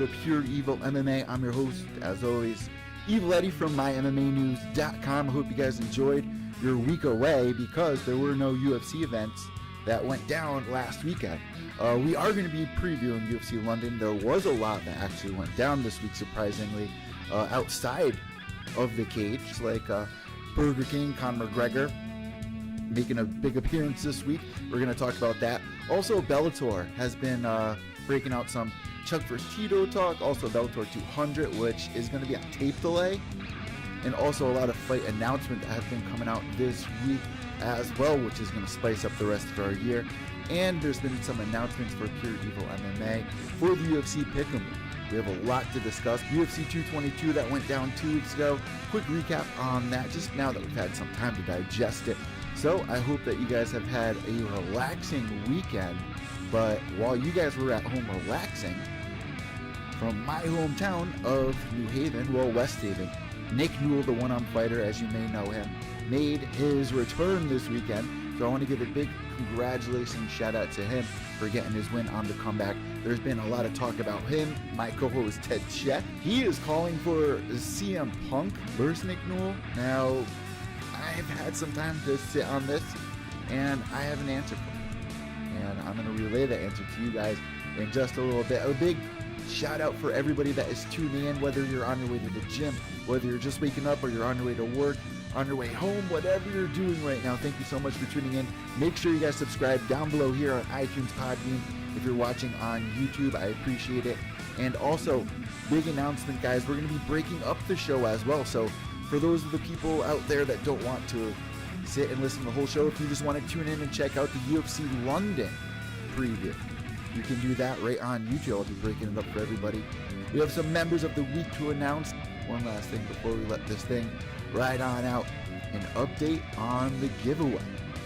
to Pure EVil MMA. I'm your host, as always, Evil Eddie from MyMMAnews.com. I hope you guys enjoyed your week away because there were no UFC events that went down last weekend. We are going to be previewing UFC London. There was a lot that actually went down this week, surprisingly, outside of the cage, like Burger King, Conor McGregor making a big appearance this week. We're going to talk about that. Also, Bellator has been breaking out some Chuck vs. Tito talk. Also, Bellator 200, which is going to be on tape delay. And also a lot of fight announcements that have been coming out this week as well, which is going to spice up the rest of our year. And there's been some announcements for Pure EVil MMA for the UFC Picking Winners. We have a lot to discuss. UFC 222 that went down 2 weeks ago. Quick recap on that, just now that we've had some time to digest it. So I hope that you guys have had a relaxing weekend. But while you guys were at home relaxing, from my hometown of New Haven, well, West Haven, Nick Newell, the one-arm fighter, as you may know him, made his return this weekend. So I want to give a big congratulations shout out to him for getting his win on the comeback. There's been a lot of talk about him. My co-host Ted Chet, he is calling for CM Punk versus Nick Newell. Now, I've had some time to sit on this, and I have an answer for it. And I'm going to relay that answer to you guys in just a little bit. A big shout out for everybody that is tuning in, whether you're on your way to the gym, whether you're just waking up or you're on your way to work, on your way home, whatever you're doing right now. Thank you so much for tuning in. Make sure you guys subscribe down below here on iTunes, Podbean. If you're watching on YouTube, I appreciate it. And also, big announcement, guys, we're going to be breaking up the show as well. So for those of the people out there that don't want to sit and listen to the whole show, if you just want to tune in and check out the UFC London preview, you can do that right on YouTube. I'll be breaking it up for everybody. We have some members of the week to announce. One last thing before we let this thing ride on out, an update on the giveaway.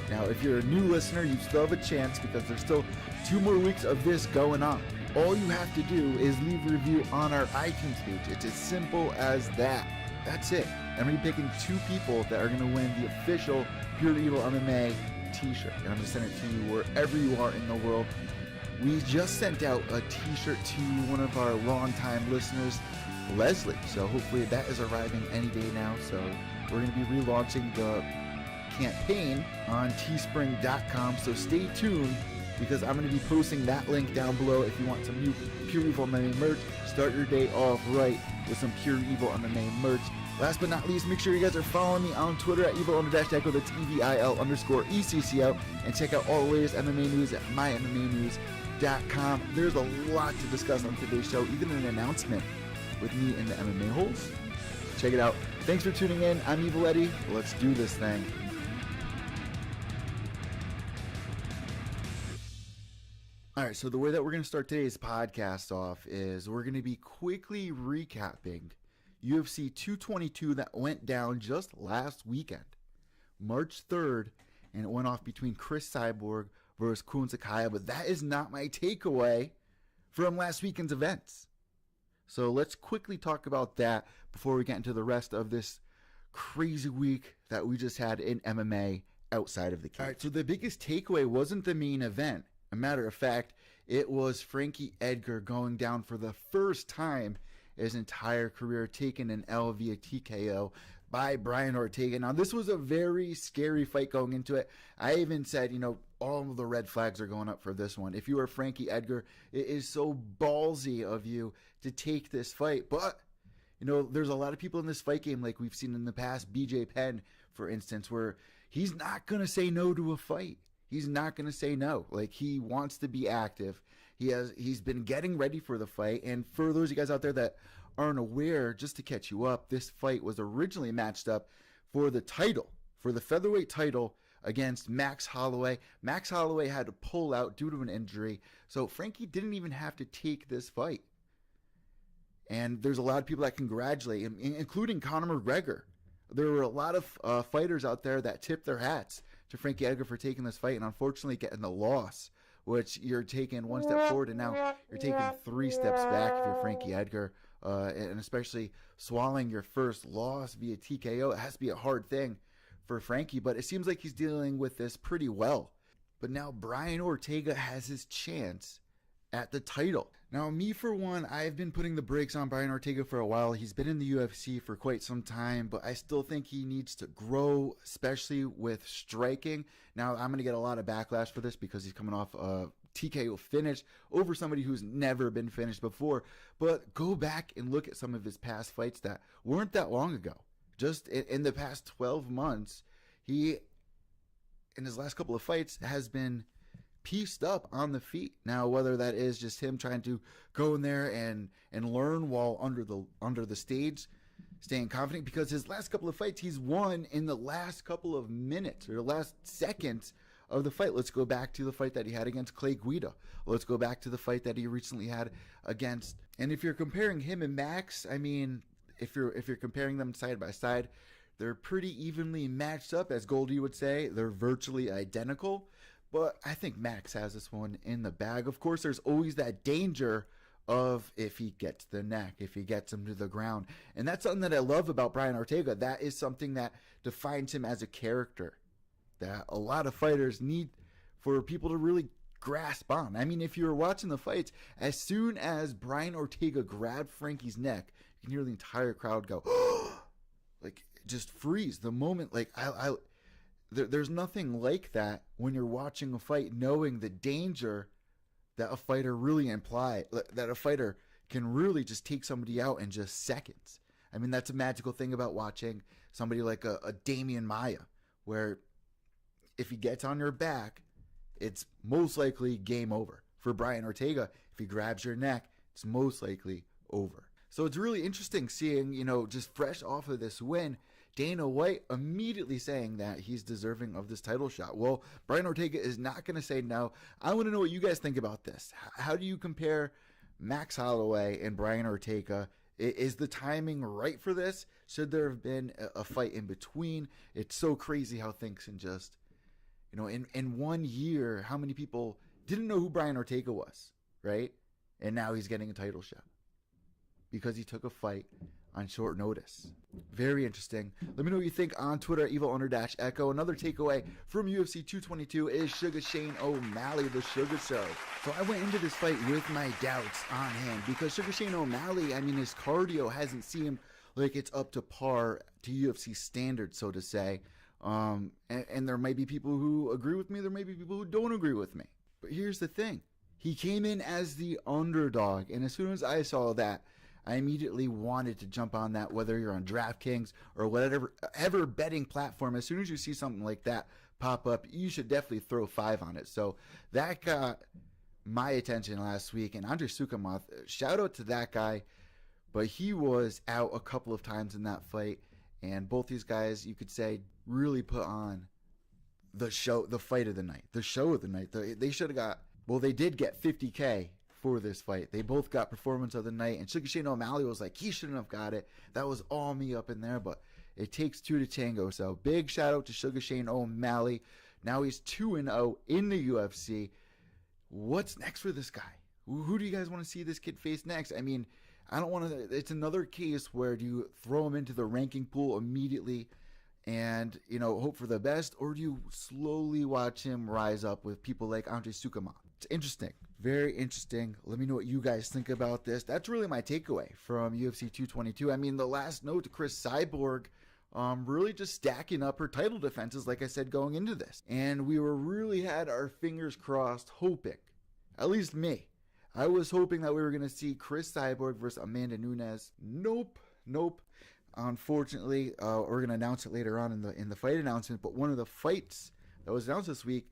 Now, if you're a new listener, you still have a chance because there's still 2 more weeks of this going on. All you have to do is leave a review on our iTunes page. It's as simple as that. That's it. I'm going to be picking 2 people that are going to win the official Pure EVil MMA t-shirt. And I'm going to send it to you wherever you are in the world. We just sent out a t-shirt to one of our longtime listeners, Leslie. So hopefully that is arriving any day now. So we're going to be relaunching the campaign on teespring.com. So stay tuned because I'm going to be posting that link down below if you want some new Pure EVil MMA merch. Start your day off right with some Pure EVil MMA merch. Last but not least, make sure you guys are following me on Twitter at evil_echo. That's EVIL_ECCO. And check out all the latest MMA news at MyMMAnews.com. There's a lot to discuss on today's show, even an announcement with me in the MMA holes. Check it out. Thanks for tuning in. I'm Evil Eddie. Let's do this thing. All right, so the way that we're going to start today's podcast off is we're going to be quickly recapping UFC 222 that went down just last weekend, March 3rd, and it went off between Chris Cyborg versus Kun Sakaya, but that is not my takeaway from last weekend's events. So let's quickly talk about that before we get into the rest of this crazy week that we just had in MMA outside of the cage. All right, so the biggest takeaway wasn't the main event. A matter of fact, it was Frankie Edgar going down for the first time in his entire career, taking an L via TKO by Brian Ortega. Now, this was a very scary fight going into it. I even said, all of the red flags are going up for this one. If you are Frankie Edgar, it is so ballsy of you to take this fight. But, there's a lot of people in this fight game, like we've seen in the past, BJ Penn, for instance, where he's not going to say no to a fight. He's not going to say no. Like, he wants to be active. He's been getting ready for the fight. And for those of you guys out there that aren't aware, just to catch you up, this fight was originally matched up for the title, for the featherweight title against Max Holloway. Max Holloway had to pull out due to an injury. So Frankie didn't even have to take this fight. And there's a lot of people that congratulate him, including Conor McGregor. There were a lot of fighters out there that tipped their hats to Frankie Edgar for taking this fight and unfortunately getting the loss, which you're taking one step forward and now you're taking 3 steps back if you're Frankie Edgar, and especially swallowing your first loss via TKO. It has to be a hard thing for Frankie, but it seems like he's dealing with this pretty well. But now Brian Ortega has his chance at the title. Now, me for one, I've been putting the brakes on Brian Ortega for a while. He's been in the UFC for quite some time, but I still think he needs to grow, especially with striking. Now, I'm going to get a lot of backlash for this because he's coming off a TKO finish over somebody who's never been finished before. But go back and look at some of his past fights that weren't that long ago. Just in the past 12 months, he, in his last couple of fights, has been pieced up on the feet. Now, whether that is just him trying to go in there and learn while under the stage, staying confident, because his last couple of fights he's won in the last couple of minutes or the last seconds of the fight. Let's go back to the fight that he had against Clay Guida. Let's go back to the fight that he recently had against. And if you're comparing him and Max, I mean, if you're comparing them side by side, they're pretty evenly matched up, as Goldie would say. They're virtually identical. But I think Max has this one in the bag. Of course, there's always that danger of if he gets the neck, if he gets him to the ground. And that's something that I love about Brian Ortega. That is something that defines him as a character, that a lot of fighters need for people to really grasp on. I mean, if you were watching the fights, as soon as Brian Ortega grabbed Frankie's neck, you can hear the entire crowd go, like, just freeze. The moment, like, there's nothing like that when you're watching a fight, knowing the danger that a fighter really implies, that a fighter can really just take somebody out in just seconds. I mean, that's a magical thing about watching somebody like a Damian Maia, where if he gets on your back, it's most likely game over. For Brian Ortega, if he grabs your neck, it's most likely over. So it's really interesting seeing, just fresh off of this win, Dana White immediately saying that he's deserving of this title shot. Well, Brian Ortega is not going to say no. I want to know what you guys think about this. How do you compare Max Holloway and Brian Ortega? Is the timing right for this? Should there have been a fight in between? It's so crazy how things can just, in 1 year, how many people didn't know who Brian Ortega was, right? And now he's getting a title shot because he took a fight on short notice. Very interesting. Let me know what you think on Twitter, evil_echo. Another takeaway from UFC 222 is Sugar Shane O'Malley, the Sugar Show. So I went into this fight with my doubts on him because Sugar Shane O'Malley, I mean, his cardio hasn't seemed like it's up to par to UFC standards, so to say. And there might be people who agree with me. There may be people who don't agree with me. But here's the thing. He came in as the underdog. And as soon as I saw that, I immediately wanted to jump on that, whether you're on DraftKings or whatever betting platform. As soon as you see something like that pop up, you should definitely throw 5 on it. So that got my attention last week. And Andrei Sukumath, shout out to that guy. But he was out a couple of times in that fight. And both these guys, you could say, really put on the show, the fight of the night, the show of the night. They should have got, well, they did get $50K for this fight. They both got performance of the night, and Sugar Shane O'Malley was like, he shouldn't have got it. That was all me up in there, but it takes 2 to tango. So big shout out to Sugar Shane O'Malley. Now he's 2-0 in the UFC. What's next for this guy? Who do you guys want to see this kid face next? I mean, I don't want to, it's another case where do you throw him into the ranking pool immediately and, hope for the best, or do you slowly watch him rise up with people like Andrei Sukumath? It's interesting. Very interesting. Let me know what you guys think about this. That's really my takeaway from UFC 222. I mean, the last note to Chris Cyborg, really just stacking up her title defenses, like I said, going into this. And we really had our fingers crossed, hoping, at least me, I was hoping that we were going to see Chris Cyborg versus Amanda Nunez. Nope. Unfortunately, we're going to announce it later on in the fight announcement, but one of the fights that was announced this week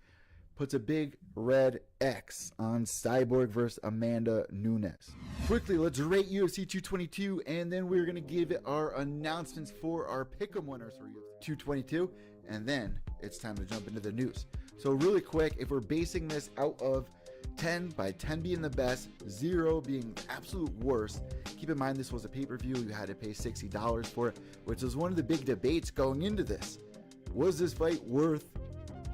puts a big red X on Cyborg versus Amanda Nunez. Quickly, let's rate UFC 222, and then we're going to give it our announcements for our Pick'em winners for UFC 222, and then it's time to jump into the news. So really quick, if we're basing this out of 10, by 10 being the best, 0 being the absolute worst, keep in mind this was a pay-per-view. You had to pay $60 for it, which was one of the big debates going into this. Was this fight worth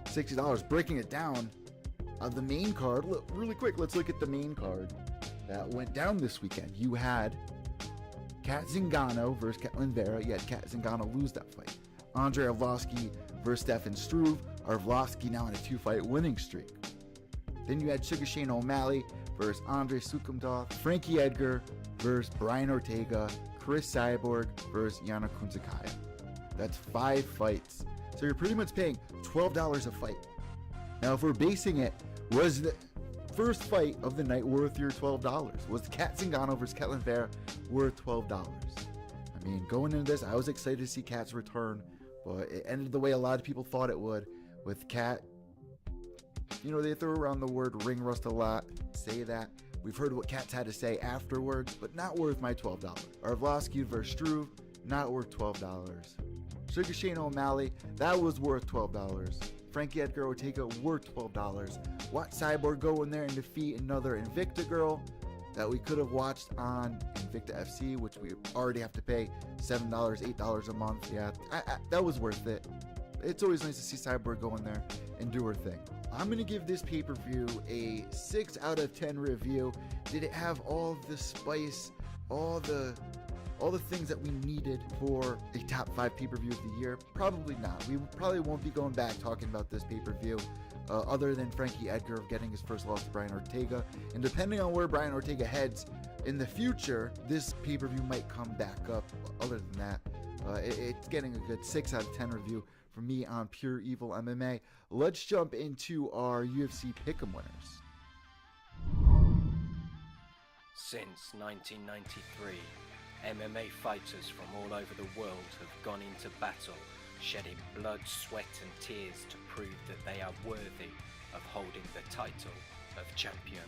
$60? Breaking it down on the main card, really quick, let's look at the main card that went down this weekend. You had Kat Zingano versus Ketlin Vera. You had Kat Zingano lose that fight. Andrei Arlovski versus Stefan Struve. Arlovski now on a 2-fight winning streak. Then you had Sugar Shane O'Malley versus Andre Sukumdov, Frankie Edgar versus Brian Ortega, Chris Cyborg versus Yana Kunzakaya. That's 5 fights. So you're pretty much paying $12 a fight. Now, if we're basing it, was the first fight of the night worth your $12? Was Kat Zingano versus Ketlin Vera worth $12? I mean, going into this, I was excited to see Kat's return, but it ended the way a lot of people thought it would, with Kat. You know, they throw around the word ring rust a lot, say that. We've heard what Kat's had to say afterwards, but not worth my $12. Arlovsky versus Struve, not worth $12. Sugar Shane O'Malley, that was worth $12. Frankie Edgar Ortega, worth $12. Watch Cyborg go in there and defeat another Invicta girl that we could have watched on Invicta FC, which we already have to pay $7, $8 a month. Yeah, that was worth it. It's always nice to see Cyborg go in there and do her thing. I'm going to give this pay-per-view a 6 out of 10 review. Did it have all the spice, all the things that we needed for a top 5 pay-per-view of the year? Probably not. We probably won't be going back talking about this pay-per-view other than Frankie Edgar getting his first loss to Brian Ortega. And depending on where Brian Ortega heads in the future, this pay-per-view might come back up. Other than that, it's getting a good 6 out of 10 review from me on Pure Evil MMA. Let's jump into our UFC Picking Winners. Since 1993, MMA fighters from all over the world have gone into battle, shedding blood, sweat and tears to prove that they are worthy of holding the title of champion.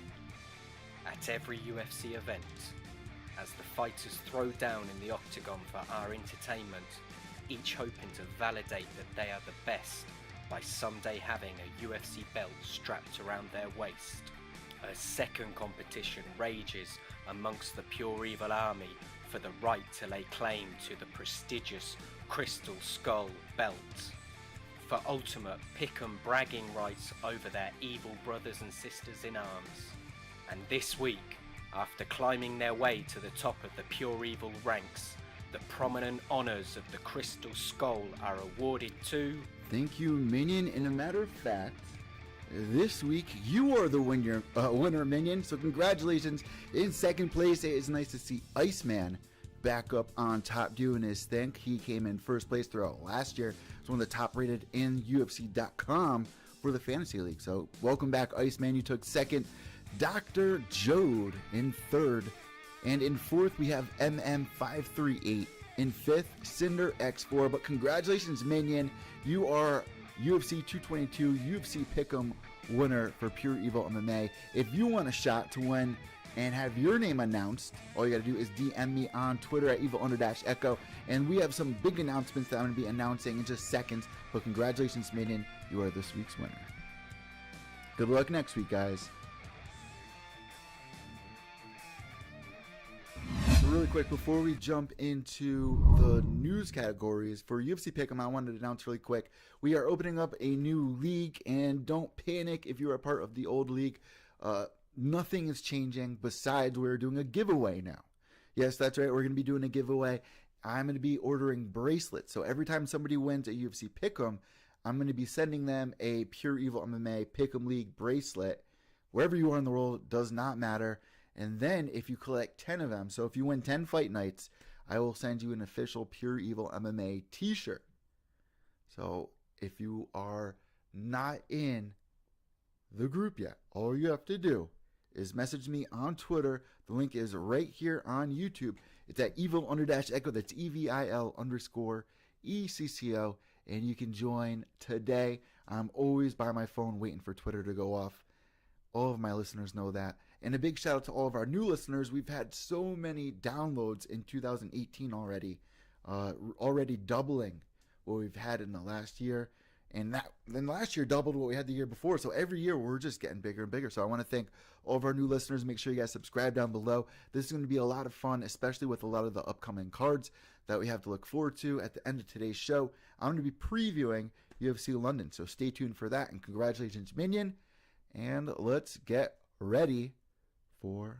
At every UFC event, as the fighters throw down in the octagon for our entertainment, each hoping to validate that they are the best by someday having a UFC belt strapped around their waist. A second competition rages amongst the Pure Evil army for the right to lay claim to the prestigious Crystal Skull belt, for ultimate pick-em bragging rights over their evil brothers and sisters in arms. And this week, after climbing their way to the top of the Pure Evil ranks, the prominent honours of the Crystal Skull are awarded to... Thank you, Minion. In a matter of fact, this week you are the winner, Minion. So congratulations. In second place, it is nice to see Iceman back up on top doing his thing. He came in first place throughout last year. It's one of the top rated in UFC.com for the Fantasy League. So welcome back, Iceman. You took second. Dr. Jode in third. And in fourth, we have MM538. In fifth, Cinder X4. But congratulations, Minion. You are UFC 222 UFC Pick'em winner for Pure Evil MMA. If you want a shot to win and have your name announced, all you got to do is DM me on Twitter at evil_echo. And we have some big announcements that I'm going to be announcing in just seconds. But congratulations, Minion. You are this week's winner. Good luck next week, guys. Really quick, before we jump into the news categories for UFC Pick'em, I wanted to announce really quick, we are opening up a new league, and don't panic if you're a part of the old league. Nothing is changing besides we're doing a giveaway now. Yes, that's right, we're going to be doing a giveaway. I'm going to be ordering bracelets, so every time somebody wins a UFC Pick'em, I'm going to be sending them a Pure Evil MMA Pick'em League bracelet. Wherever you are in the world, does not matter. And then if you collect 10 of them, so if you win 10 fight nights, I will send you an official Pure Evil MMA t-shirt. So if you are not in the group yet, all you have to do is message me on Twitter. The link is right here on YouTube. It's at evil_echo. That's EVIL_ECCO. And you can join today. I'm always by my phone waiting for Twitter to go off. All of my listeners know that. And a big shout out to all of our new listeners. We've had so many downloads in 2018 already doubling what we've had in the last year. And then last year doubled what we had the year before. So every year we're just getting bigger and bigger. So I want to thank all of our new listeners. Make sure you guys subscribe down below. This is going to be a lot of fun, especially with a lot of the upcoming cards that we have to look forward to. At the end of today's show, I'm going to be previewing UFC London. So stay tuned for that. And congratulations, Minion. And let's get ready for...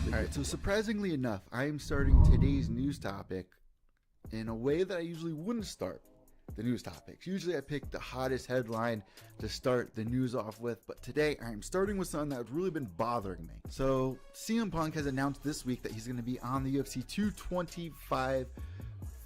Alright, so surprisingly enough, I am starting today's news topic in a way that I usually wouldn't start the news topics. Usually I pick the hottest headline to start the news off with, but today I'm starting with something that's really been bothering me. So CM Punk has announced this week that he's going to be on the UFC 225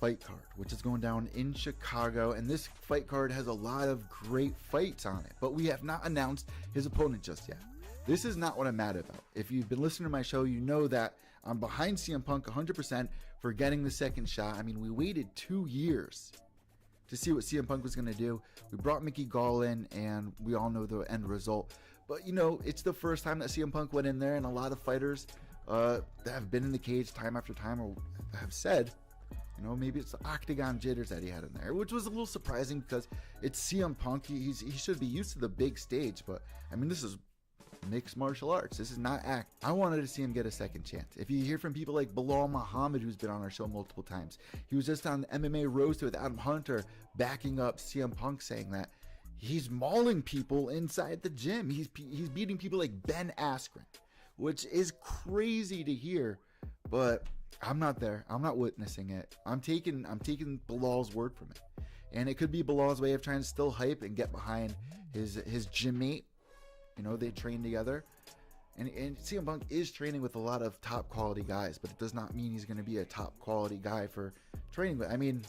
fight card, which is going down in Chicago, and this fight card has a lot of great fights on it, but we have not announced his opponent just yet. This is not what I'm mad about. If you've been listening to my show, you know that I'm behind CM Punk 100% for getting the second shot. I mean, we waited 2 years to see what CM Punk was going to do. We brought Mickey Gall in, and we all know the end result. But, you know, it's the first time that CM Punk went in there, and a lot of fighters that have been in the cage time after time or have said, you know, maybe it's the octagon jitters that he had in there, which was a little surprising because it's CM Punk. He should be used to the big stage, but, I mean, this is mixed martial arts. This is not act. I wanted to see him get a second chance. If you hear from people like Bilal Muhammad, who's been on our show multiple times, he was just on the MMA Roasted with Adam Hunter backing up CM Punk, saying that he's mauling people inside the gym. He's beating people like Ben Askren, which is crazy to hear, but I'm not there. I'm not witnessing it. I'm taking Bilal's word from it, and it could be Bilal's way of trying to still hype and get behind his gym mate. You know, they train together, and CM Punk is training with a lot of top quality guys, but it does not mean he's going to be a top quality guy for training with. I mean,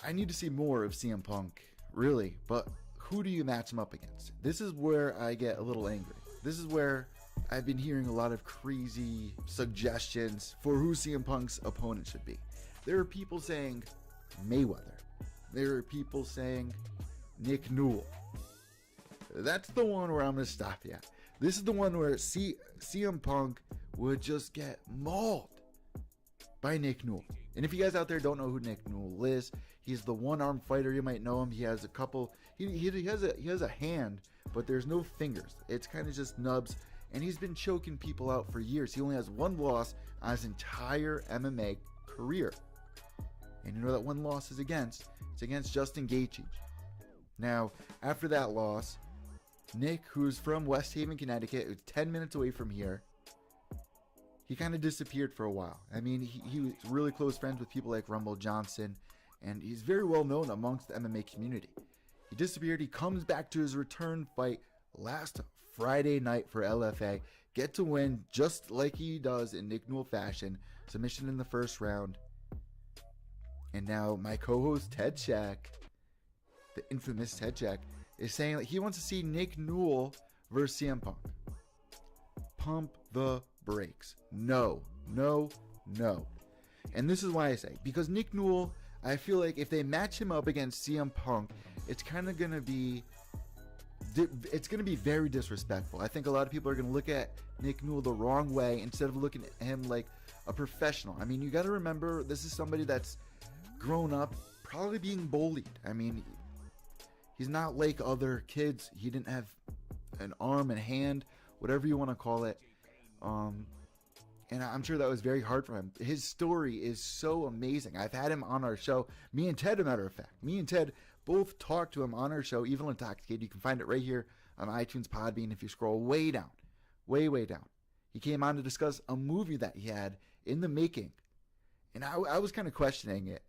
I need to see more of CM Punk, really, but who do you match him up against? This is where I get a little angry. This is where I've been hearing a lot of crazy suggestions for who CM Punk's opponent should be. There are people saying Mayweather. There are people saying Nick Newell. That's the one where I'm going to stop you at. This is the one where CM Punk would just get mauled by Nick Newell. And if you guys out there don't know who Nick Newell is, he's the one-armed fighter. You might know him. He has a couple. He has a hand, but there's no fingers. It's kind of just nubs. And he's been choking people out for years. He only has one loss on his entire MMA career. And you know that one loss is against? It's against Justin Gaethje. Now, after that loss, Nick, who's from West Haven, Connecticut, it's 10 minutes away from here, he kind of disappeared for a while. I mean, he was really close friends with people like Rumble Johnson, and he's very well known amongst the MMA community. He disappeared. He comes back to his return fight last Friday night for LFA, get to win just like he does in Nick Newell fashion, submission in the first round. And now my co-host Ted Shack, the infamous Ted Shack, is saying that he wants to see Nick Newell versus CM Punk. Pump the brakes. No. And this is why I say, because Nick Newell, I feel like if they match him up against CM Punk, it's kind of going to be very disrespectful. I think a lot of people are going to look at Nick Newell the wrong way instead of looking at him like a professional. I mean, you got to remember, this is somebody that's grown up probably being bullied. I mean, he's not like other kids. He didn't have an arm and hand, whatever you want to call it. And I'm sure that was very hard for him. His story is so amazing. I've had him on our show. Me and Ted, a matter of fact. Me and Ted both talked to him on our show, Evil Intoxicated. You can find it right here on iTunes Podbean if you scroll way down. Way down. He came on to discuss a movie that he had in the making. And I was kind of questioning it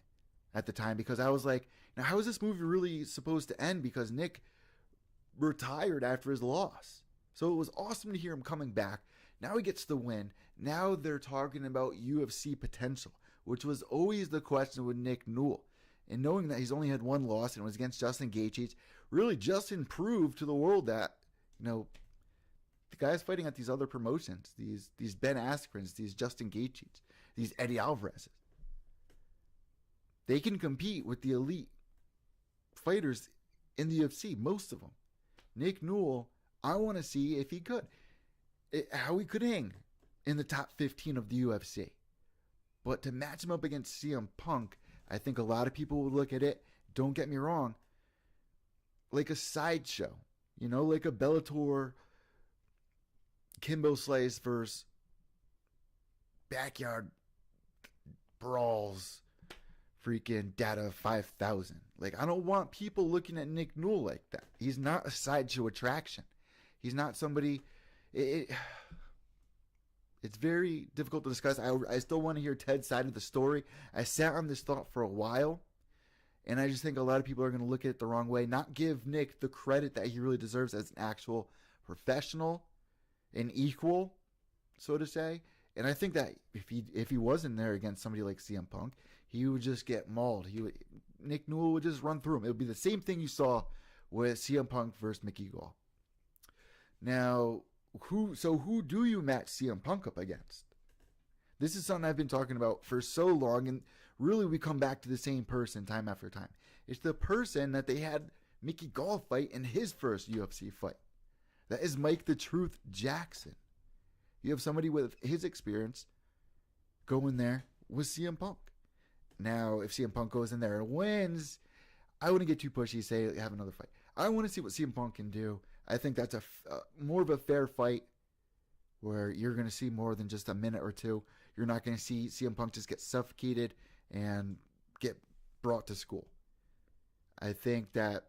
at the time because I was like, now how is this movie really supposed to end? Because Nick retired after his loss. So it was awesome to hear him coming back. Now he gets the win. Now they're talking about UFC potential, which was always the question with Nick Newell. And knowing that he's only had one loss and it was against Justin Gaethje, really Justin proved to the world that, you know, the guys fighting at these other promotions, these Ben Askrens, these Justin Gaethjes, these Eddie Alvarez's, they can compete with the elite fighters in the UFC, most of them. Nick Newell, I want to see if he could. How he could hang in the top 15 of the UFC. But to match him up against CM Punk, I think a lot of people would look at it, don't get me wrong, like a sideshow. You know, like a Bellator Kimbo Slice versus backyard brawls freaking Data 5000. Like, I don't want people looking at Nick Newell like that. He's not a sideshow attraction. He's not somebody... It's very difficult to discuss. I still want to hear Ted's side of the story. I sat on this thought for a while, And I just think a lot of people are going to look at it the wrong way, not give Nick the credit that he really deserves as an actual professional, an equal, so to say. And I think that if he was in there against somebody like CM Punk, he would just get mauled. Nick Newell would just run through him. It would be the same thing you saw with CM Punk versus Mickey Gall. Now, who do you match CM Punk up against? This is something I've been talking about for so long, and really we come back to the same person time after time. It's the person that they had Mickey Gall fight in his first UFC fight. That is Mike the Truth Jackson. You have somebody with his experience go in there with CM Punk. Now, if CM Punk goes in there and wins, I wouldn't get too pushy, say have another fight. I want to see what CM Punk can do. I think that's more of a fair fight where you're going to see more than just a minute or two. You're not going to see CM Punk just get suffocated and get brought to school. I think that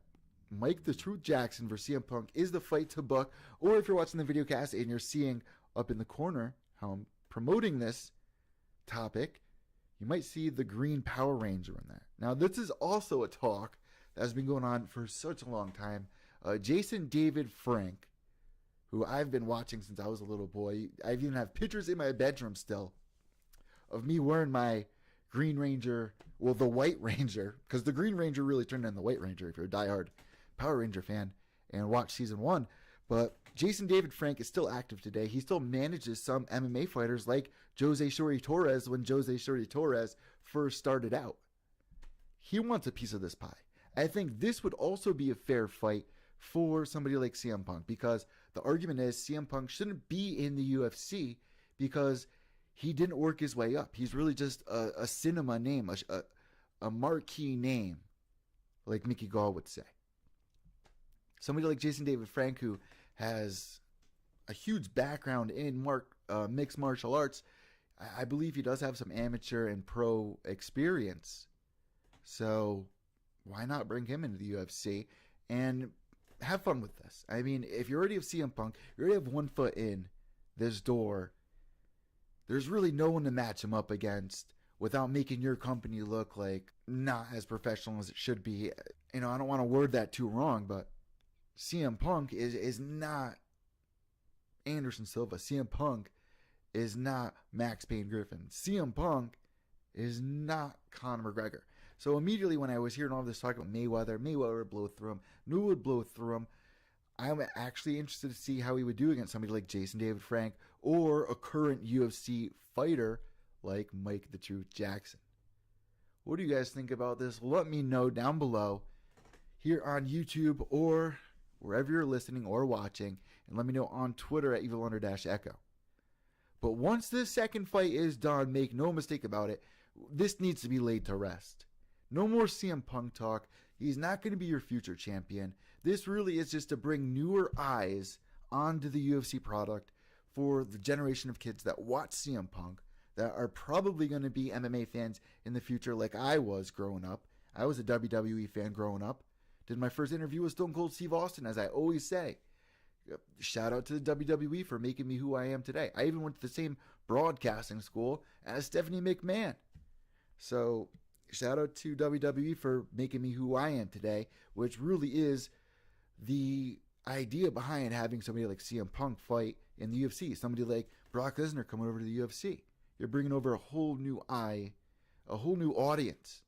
Mike the Truth Jackson versus CM Punk is the fight to book. Or if you're watching the video cast and you're seeing up in the corner how I'm promoting this topic, you might see the Green Power Ranger in there. Now, this is also a talk that has been going on for such a long time. Jason David Frank, who I've been watching since I was a little boy. I even have pictures in my bedroom still of me wearing my Green Ranger, well, the White Ranger, because the Green Ranger really turned into the White Ranger if you're a diehard Power Ranger fan and watch season 1. But Jason David Frank is still active today. He still manages some MMA fighters like Jose Shorty Torres when Jose Shorty Torres first started out. He wants a piece of this pie. I think this would also be a fair fight for somebody like CM Punk, because the argument is CM Punk shouldn't be in the UFC because he didn't work his way up. He's really just a cinema name, a marquee name, like Mickey Gall would say. Somebody like Jason David Frank, who has a huge background in mixed martial arts, I believe he does have some amateur and pro experience. So why not bring him into the UFC and have fun with this? I mean, if you already have CM Punk, you already have one foot in this door, there's really no one to match him up against without making your company look like not as professional as it should be. You know, I don't want to word that too wrong, but CM Punk is not Anderson Silva. CM Punk is not Max Payne Griffin. CM Punk is not Conor McGregor. So immediately when I was hearing all this talk about Mayweather would blow through him, Newell would blow through him. I'm actually interested to see how he would do against somebody like Jason David Frank or a current UFC fighter like Mike the Truth Jackson. What do you guys think about this? Let me know down below here on YouTube or wherever you're listening or watching, and let me know on Twitter at evil_echo. But once this second fight is done, make no mistake about it, this needs to be laid to rest. No more CM Punk talk. He's not going to be your future champion. This really is just to bring newer eyes onto the UFC product for the generation of kids that watch CM Punk, that are probably going to be MMA fans in the future like I was growing up. I was a WWE fan growing up. Did my first interview with Stone Cold Steve Austin, as I always say. Shout out to the WWE for making me who I am today. I even went to the same broadcasting school as Stephanie McMahon. So shout out to WWE for making me who I am today, which really is the idea behind having somebody like CM Punk fight in the UFC. Somebody like Brock Lesnar coming over to the UFC. You're bringing over a whole new eye, a whole new audience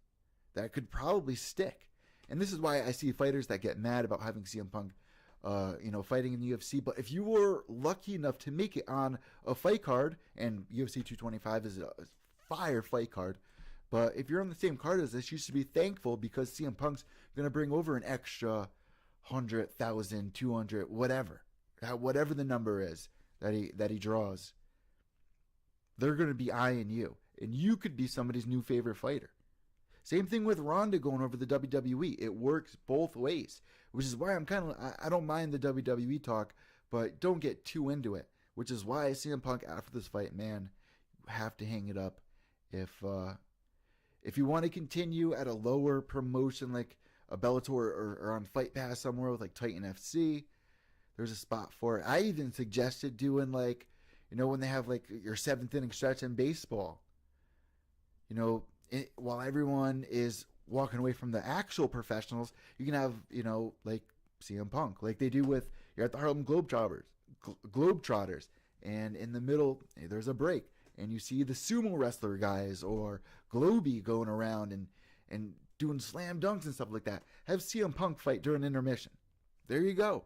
that could probably stick. And this is why I see fighters that get mad about having CM Punk, fighting in the UFC. But if you were lucky enough to make it on a fight card, and UFC 225 is a fire fight card, but if you're on the same card as this, you should be thankful because CM Punk's going to bring over an extra 100,000, 200, whatever the number is that he draws. They're going to be eyeing you, and you could be somebody's new favorite fighter. Same thing with Ronda going over the WWE. It works both ways, which is why I don't mind the WWE talk, but don't get too into it, which is why CM Punk after this fight, man, you have to hang it up. If you want to continue at a lower promotion like a Bellator or on Fight Pass somewhere with like Titan FC, there's a spot for it. I even suggested doing when they have like your 7th inning stretch in baseball, while everyone is walking away from the actual professionals, you can have, like CM Punk, like they do with, you're at the Harlem Globetrotters, and in the middle, there's a break, and you see the sumo wrestler guys or Globy going around and doing slam dunks and stuff like that. Have CM Punk fight during intermission. There you go.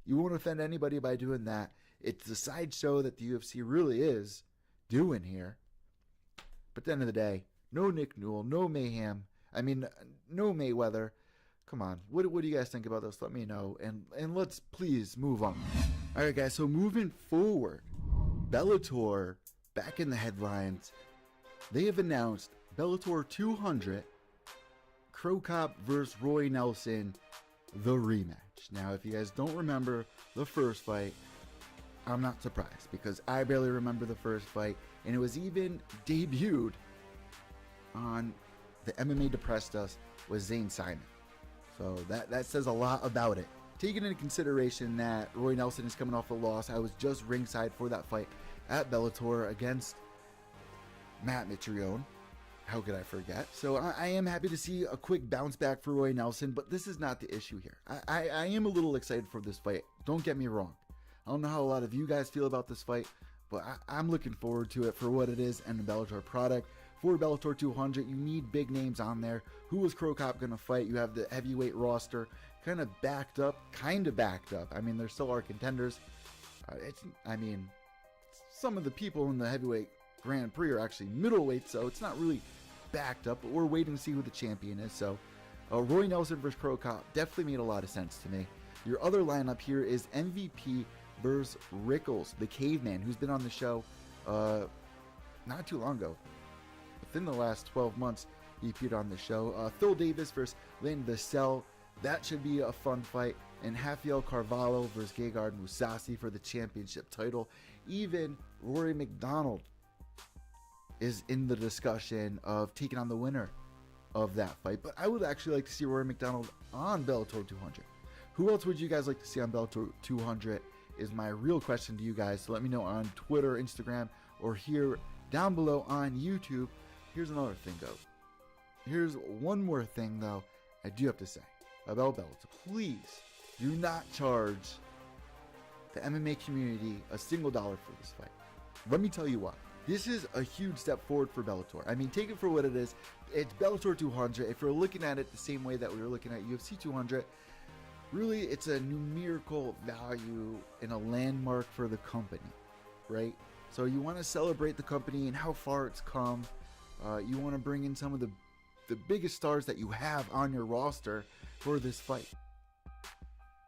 You won't offend anybody by doing that. It's the sideshow that the UFC really is doing here. But at the end of the day, no Nick Newell, no Mayhem. No Mayweather. Come on. What do you guys think about this? Let me know. And let's please move on. All right, guys. So moving forward, Bellator back in the headlines. They have announced Bellator 200, Cro Cop versus Roy Nelson, the rematch. Now, if you guys don't remember the first fight, I'm not surprised because I barely remember the first fight, and it was even debuted on the MMA Depressed Us with Zane Simon. So that says a lot about it. Taking into consideration that Roy Nelson is coming off a loss, I was just ringside for that fight at Bellator against Matt Mitrione. How could I forget? So I am happy to see a quick bounce back for Roy Nelson, but this is not the issue here. I am a little excited for this fight. Don't get me wrong. I don't know how a lot of you guys feel about this fight, but I'm looking forward to it for what it is and the Bellator product. For Bellator 200, you need big names on there. Who is Cro Cop going to fight? You have the heavyweight roster kind of backed up. There still are contenders. Some of the people in the heavyweight Grand Prix are actually middleweight, so it's not really backed up, but we're waiting to see who the champion is. So Roy Nelson versus Cro Cop definitely made a lot of sense to me. Your other lineup here is MVP versus Rickles, the caveman, who's been on the show not too long ago. Within the last 12 months, he appeared on the show. Phil Davis versus Lynn Vassell. That should be a fun fight. And Rafael Carvalho versus Gegard Mousasi for the championship title. Even Rory McDonald is in the discussion of taking on the winner of that fight. But I would actually like to see Rory McDonald on Bellator 200. Who else would you guys like to see on Bellator 200 is my real question to you guys. So let me know on Twitter, Instagram, or here down below on YouTube. Here's another thing, though. Here's one more thing, though, I do have to say about Bellator. Please do not charge the MMA community a single dollar for this fight. Let me tell you why. This is a huge step forward for Bellator. Take it for what it is. It's Bellator 200. If you're looking at it the same way that we were looking at UFC 200, really it's a numerical value and a landmark for the company, right? So you want to celebrate the company and how far it's come. You want to bring in some of the biggest stars that you have on your roster for this fight.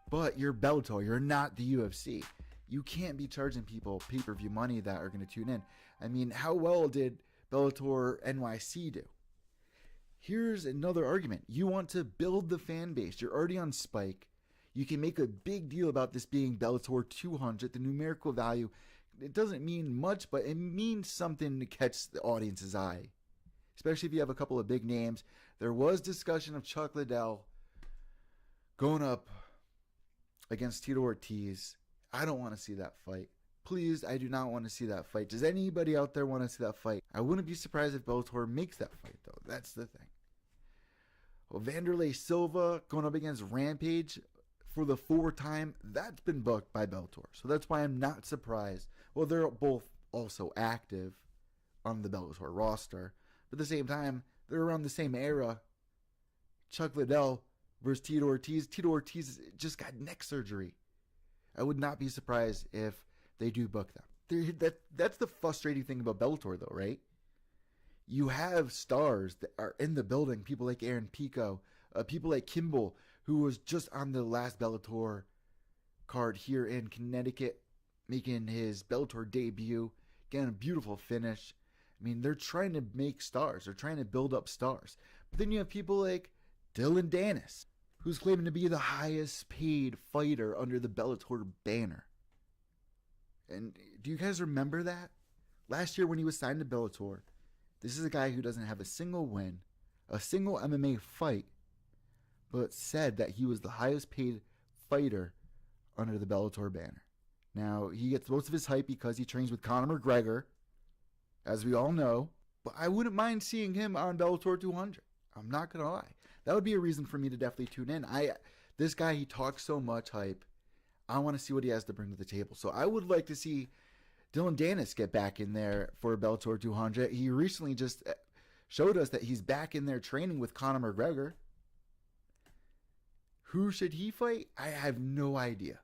But you're Bellator. You're not the UFC. You can't be charging people pay-per-view money that are going to tune in. How well did Bellator NYC do? Here's another argument. You want to build the fan base. You're already on Spike. You can make a big deal about this being Bellator 200. The numerical value, it doesn't mean much, but it means something to catch the audience's eye. Especially if you have a couple of big names. There was discussion of Chuck Liddell going up against Tito Ortiz. I don't want to see that fight. Please, I do not want to see that fight. Does anybody out there want to see that fight? I wouldn't be surprised if Bellator makes that fight, though. That's the thing. Well, Vanderlei Silva going up against Rampage for the fourth time. That's been booked by Bellator. So that's why I'm not surprised. Well, they're both also active on the Bellator roster. But at the same time, they're around the same era. Chuck Liddell versus Tito Ortiz. Tito Ortiz just got neck surgery. I would not be surprised if they do book them. That's the frustrating thing about Bellator, though, right? You have stars that are in the building. People like Aaron Pico. People like Kimball, who was just on the last Bellator card here in Connecticut, making his Bellator debut. Getting a beautiful finish. They're trying to make stars. They're trying to build up stars. But then you have people like Dylan Danis, who's claiming to be the highest paid fighter under the Bellator banner. And do you guys remember that? Last year when he was signed to Bellator, this is a guy who doesn't have a single win, a single MMA fight, but said that he was the highest paid fighter under the Bellator banner. Now, he gets most of his hype because he trains with Conor McGregor, as we all know, but I wouldn't mind seeing him on Bellator 200. I'm not going to lie. That would be a reason for me to definitely tune in. This guy, he talks so much hype. I want to see what he has to bring to the table. So I would like to see Dylan Danis get back in there for Bellator 200. He recently just showed us that he's back in there training with Conor McGregor. Who should he fight? I have no idea.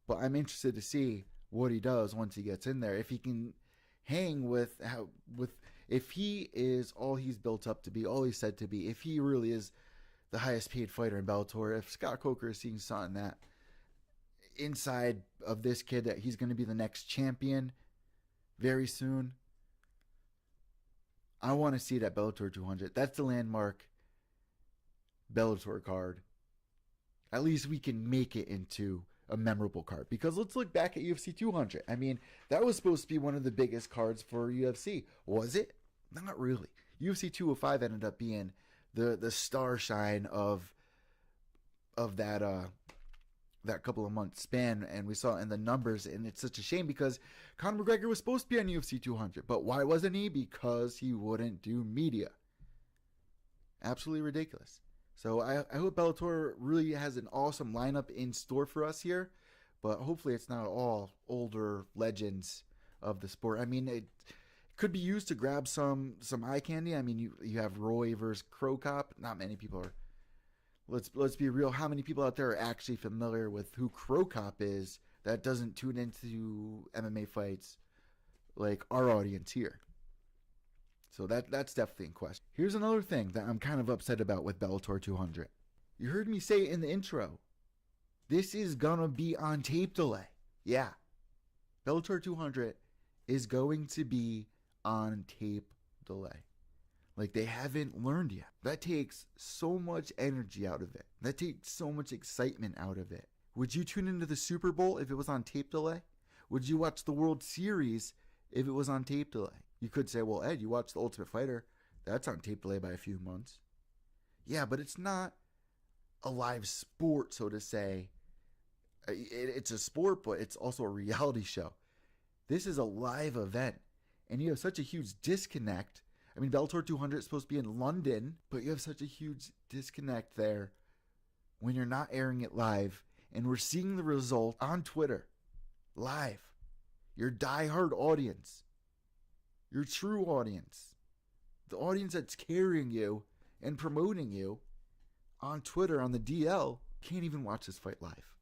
But I'm interested to see what he does once he gets in there. If he can hang with if he is all he's built up to be, all he's said to be, if he really is the highest paid fighter in Bellator, if Scott Coker is seeing something that inside of this kid that he's going to be the next champion very soon, I want to see that Bellator 200. That's the landmark Bellator card. At least we can make it into a memorable card. Because let's look back at UFC 200. I mean, that was supposed to be one of the biggest cards for UFC. Was it? Not really. UFC 205 ended up being the star shine of that couple of months span, and we saw it in the numbers, and it's such a shame because Conor McGregor was supposed to be on UFC 200, but why wasn't he? Because he wouldn't do media. Absolutely ridiculous. So I hope Bellator really has an awesome lineup in store for us here, but hopefully it's not all older legends of the sport. I mean, it could be used to grab some eye candy. I mean, you have Roy versus Cro Cop. Not many people are. Let's be real. How many people out there are actually familiar with who Cro Cop is that doesn't tune into MMA fights like our audience here? So that's definitely in question. Here's another thing that I'm kind of upset about with Bellator 200. You heard me say in the intro, this is gonna be on tape delay. Yeah, Bellator 200 is going to be on tape delay. Like, they haven't learned yet. That takes so much energy out of it. That takes so much excitement out of it. Would you tune into the Super Bowl if it was on tape delay? Would you watch the World Series if it was on tape delay? You could say, well, Ed, you watched The Ultimate Fighter. That's on tape delay by a few months. Yeah, but it's not a live sport, so to say. It's a sport, but it's also a reality show. This is a live event. And you have such a huge disconnect. I mean, Bellator 200 is supposed to be in London, but you have such a huge disconnect there when you're not airing it live. And we're seeing the result on Twitter, live. Your diehard audience, your true audience, the audience that's carrying you and promoting you on Twitter, on the DL, can't even watch this fight live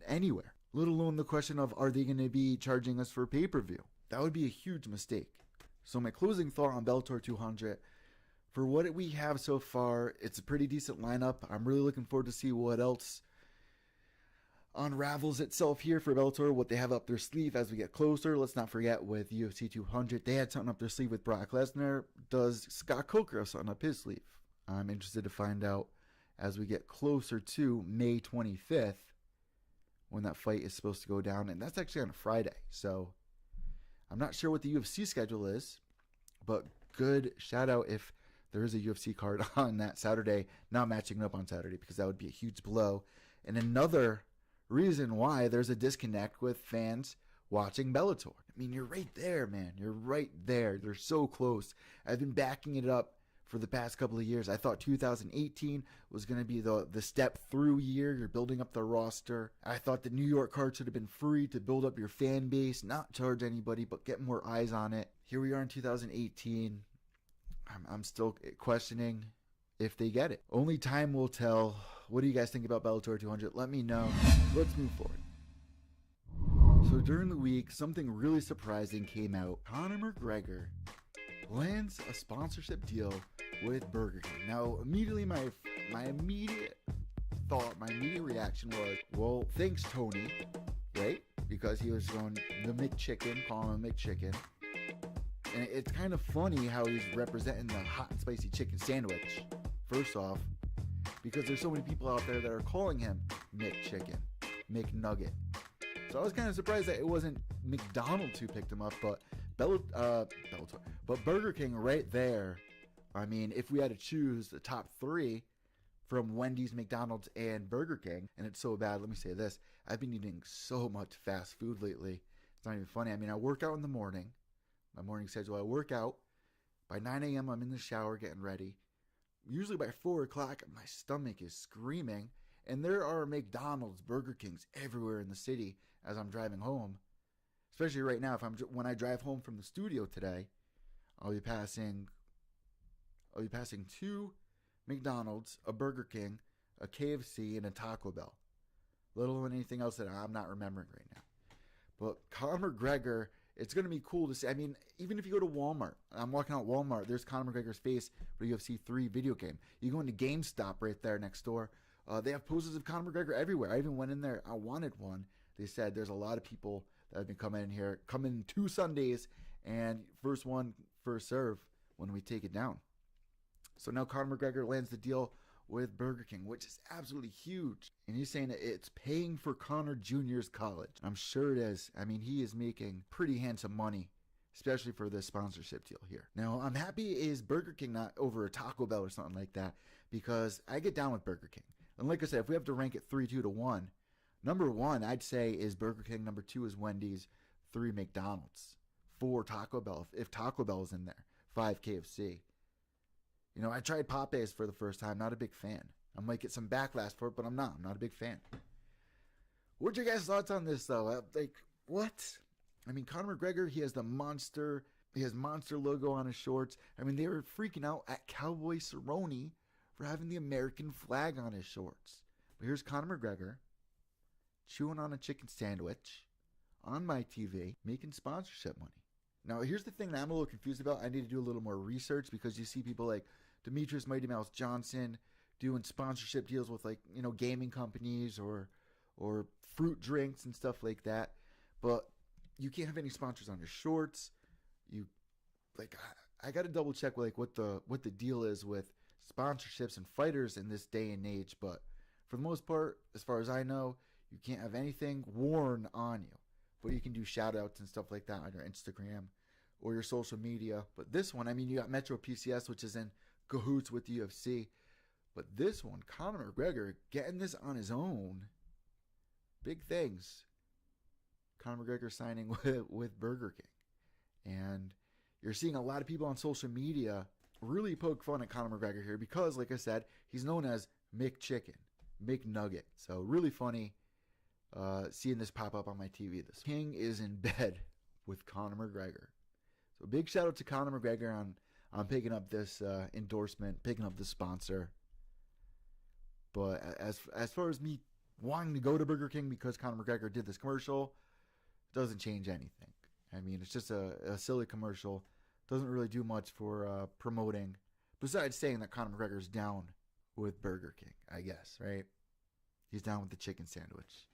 anywhere. Let alone the question of, are they going to be charging us for pay-per-view? That would be a huge mistake. So my closing thought on Bellator 200, for what we have so far, it's a pretty decent lineup. I'm really looking forward to see what else unravels itself here for Bellator, what they have up their sleeve as we get closer. Let's not forget with UFC 200, they had something up their sleeve with Brock Lesnar. Does Scott Coker have something up his sleeve? I'm interested to find out as we get closer to May 25th when that fight is supposed to go down. And that's actually on a Friday. So I'm not sure what the UFC schedule is, but good shout out if there is a UFC card on that Saturday, not matching up on Saturday, because that would be a huge blow. And another reason why there's a disconnect with fans watching Bellator. I mean, you're right there, man. You're right there. They're so close. I've been backing it up for the past couple of years. I thought 2018 was going to be the step through year. You're building up the roster. I thought the New York card should have been free to build up your fan base, not charge anybody, but get more eyes on it. Here we are in 2018. I'm still questioning if they get it. Only time will tell. What do you guys think about Bellator 200? Let me know. Let's move forward. So during the week, something really surprising came out. Conor McGregor lands a sponsorship deal with Burger King. Now, immediately my immediate thought, my immediate reaction was, well, thanks, Tony, right? Because he was going the McChicken, calling him McChicken. And it's kind of funny how he's representing the hot and spicy chicken sandwich, first off, because there's so many people out there that are calling him McChicken, McNugget. So I was kind of surprised that it wasn't McDonald's who picked him up, but Bellator, but Burger King right there. I mean, if we had to choose the top three from Wendy's, McDonald's, and Burger King, and it's so bad, let me say this. I've been eating so much fast food lately. It's not even funny. I mean, I work out in the morning. My morning schedule, I work out. By 9 a.m., I'm in the shower getting ready. usually by 4 o'clock, my stomach is screaming. And there are McDonald's, Burger Kings everywhere in the city as I'm driving home. Especially right now, when I drive home from the studio today, I'll be passing 2 McDonald's, a Burger King, a KFC, and a Taco Bell. Let alone anything else that I'm not remembering right now. But Conor McGregor, it's going to be cool to see. I mean, even if you go to Walmart, I'm walking out Walmart, there's Conor McGregor's face for the UFC 3 video game. You go into GameStop right there next door. They have posters of Conor McGregor everywhere. I even went in there. I wanted one. They said there's a lot of people that have been coming in here, coming 2 Sundays, and first one, first serve when we take it down. So now Conor McGregor lands the deal with Burger King, which is absolutely huge. And he's saying that it's paying for Conor Jr.'s college. I'm sure it is. I mean, he is making pretty handsome money, especially for this sponsorship deal here. Now, I'm happy is Burger King not over a Taco Bell or something like that, because I get down with Burger King. And like I said, if we have to rank it 3-2 to 1, number 1 I'd say is Burger King, number 2 is Wendy's, 3 McDonald's, 4 Taco Bell, if Taco Bell is in there, 5 KFC. You know, I tried Popeyes for the first time, not a big fan. I might get some backlash for it, but I'm not a big fan. What's your guys' thoughts on this, though? Like, what? I mean, Conor McGregor, he has monster logo on his shorts. I mean, they were freaking out at Cowboy Cerrone for having the American flag on his shorts. But here's Conor McGregor chewing on a chicken sandwich on my TV, making sponsorship money. Now, here's the thing that I'm a little confused about. I need to do a little more research, because you see people like Demetrius Mighty Mouse Johnson doing sponsorship deals with, like, you know, gaming companies or fruit drinks and stuff like that. But you can't have any sponsors on your shorts. I got to double check like what the deal is with sponsorships and fighters in this day and age. But for the most part, as far as I know, you can't have anything worn on you. But you can do shout outs and stuff like that on your Instagram or your social media. But this one, I mean, you got Metro PCS, which is in cahoots with the UFC. But this one, Conor McGregor getting this on his own. Big things. Conor McGregor signing with Burger King. And you're seeing a lot of people on social media really poke fun at Conor McGregor here because, like I said, he's known as McChicken, McNugget. So really funny seeing this pop up on my TV. This King is in bed with Conor McGregor. So big shout out to Conor McGregor on picking up this endorsement, picking up this sponsor. But as far as me wanting to go to Burger King because Conor McGregor did this commercial, it doesn't change anything. I mean, it's just a silly commercial. Doesn't really do much for promoting, besides saying that Conor McGregor's down with Burger King, I guess, right? He's down with the chicken sandwich.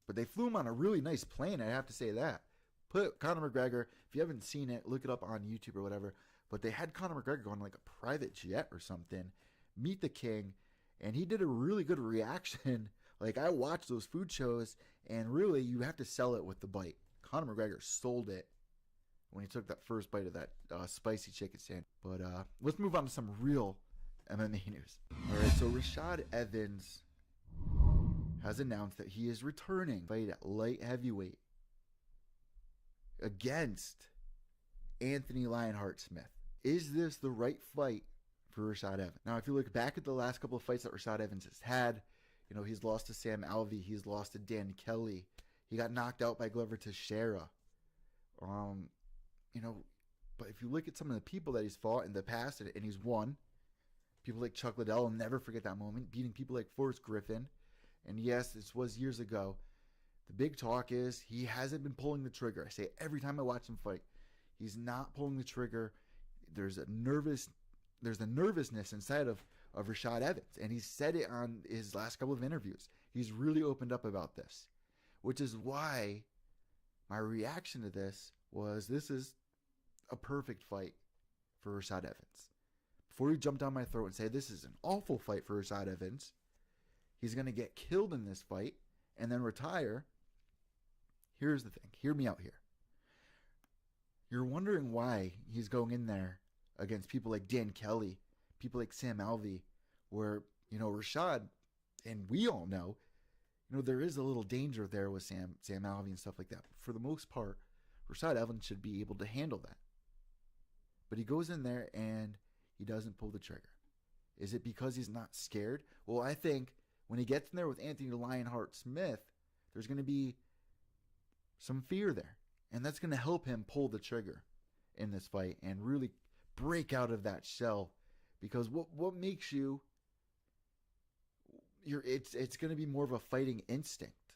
But they flew him on a really nice plane, I have to say that. Put Conor McGregor, if you haven't seen it, look it up on YouTube or whatever. But they had Conor McGregor going like a private jet or something, meet the king, and he did a really good reaction. Like, I watched those food shows, and really, you have to sell it with the bite. Conor McGregor sold it when he took that first bite of that spicy chicken sandwich. But let's move on to some real MMA news. All right, so Rashad Evans has announced that he is returning to fight at light heavyweight against Anthony Lionheart Smith. Is this the right fight for Rashad Evans? Now, if you look back at the last couple of fights that Rashad Evans has had, you know, he's lost to Sam Alvey, he's lost to Dan Kelly, he got knocked out by Glover Teixeira. You know, but if you look at some of the people that he's fought in the past and he's won, people like Chuck Liddell, I'll never forget that moment, beating people like Forrest Griffin. And yes, this was years ago. The big talk is he hasn't been pulling the trigger. I say it every time I watch him fight. He's not pulling the trigger. There's a nervousness inside of Rashad Evans. And he's said it on his last couple of interviews. He's really opened up about this. Which is why my reaction to this was, this is a perfect fight for Rashad Evans. Before you jump down my throat and say this is an awful fight for Rashad Evans, he's going to get killed in this fight and then retire. Here's the thing. Hear me out here. You're wondering why he's going in there against people like Dan Kelly, people like Sam Alvey, where, you know, Rashad, and we all know, you know, there is a little danger there with Sam Alvey and stuff like that. But for the most part, Rashad Evans should be able to handle that. But he goes in there and he doesn't pull the trigger. Is it because he's not scared? Well, I think when he gets in there with Anthony Lionheart Smith, there's going to be some fear there. And that's going to help him pull the trigger in this fight and really break out of that shell. Because what makes you... It's going to be more of a fighting instinct.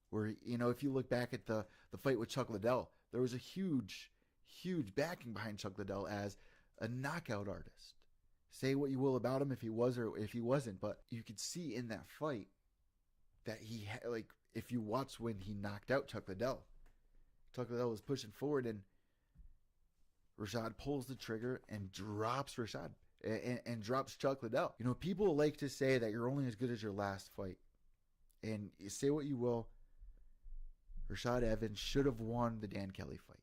Where, if you look back at the fight with Chuck Liddell, there was a huge backing behind Chuck Liddell as a knockout artist. Say what you will about him, if he was or if he wasn't, but you could see in that fight that he had, if you watch when he knocked out Chuck Liddell was pushing forward and Rashad pulls the trigger and drops Rashad and drops Chuck Liddell. People like to say that you're only as good as your last fight. And you say what you will, Rashad Evans should have won the Dan Kelly fight.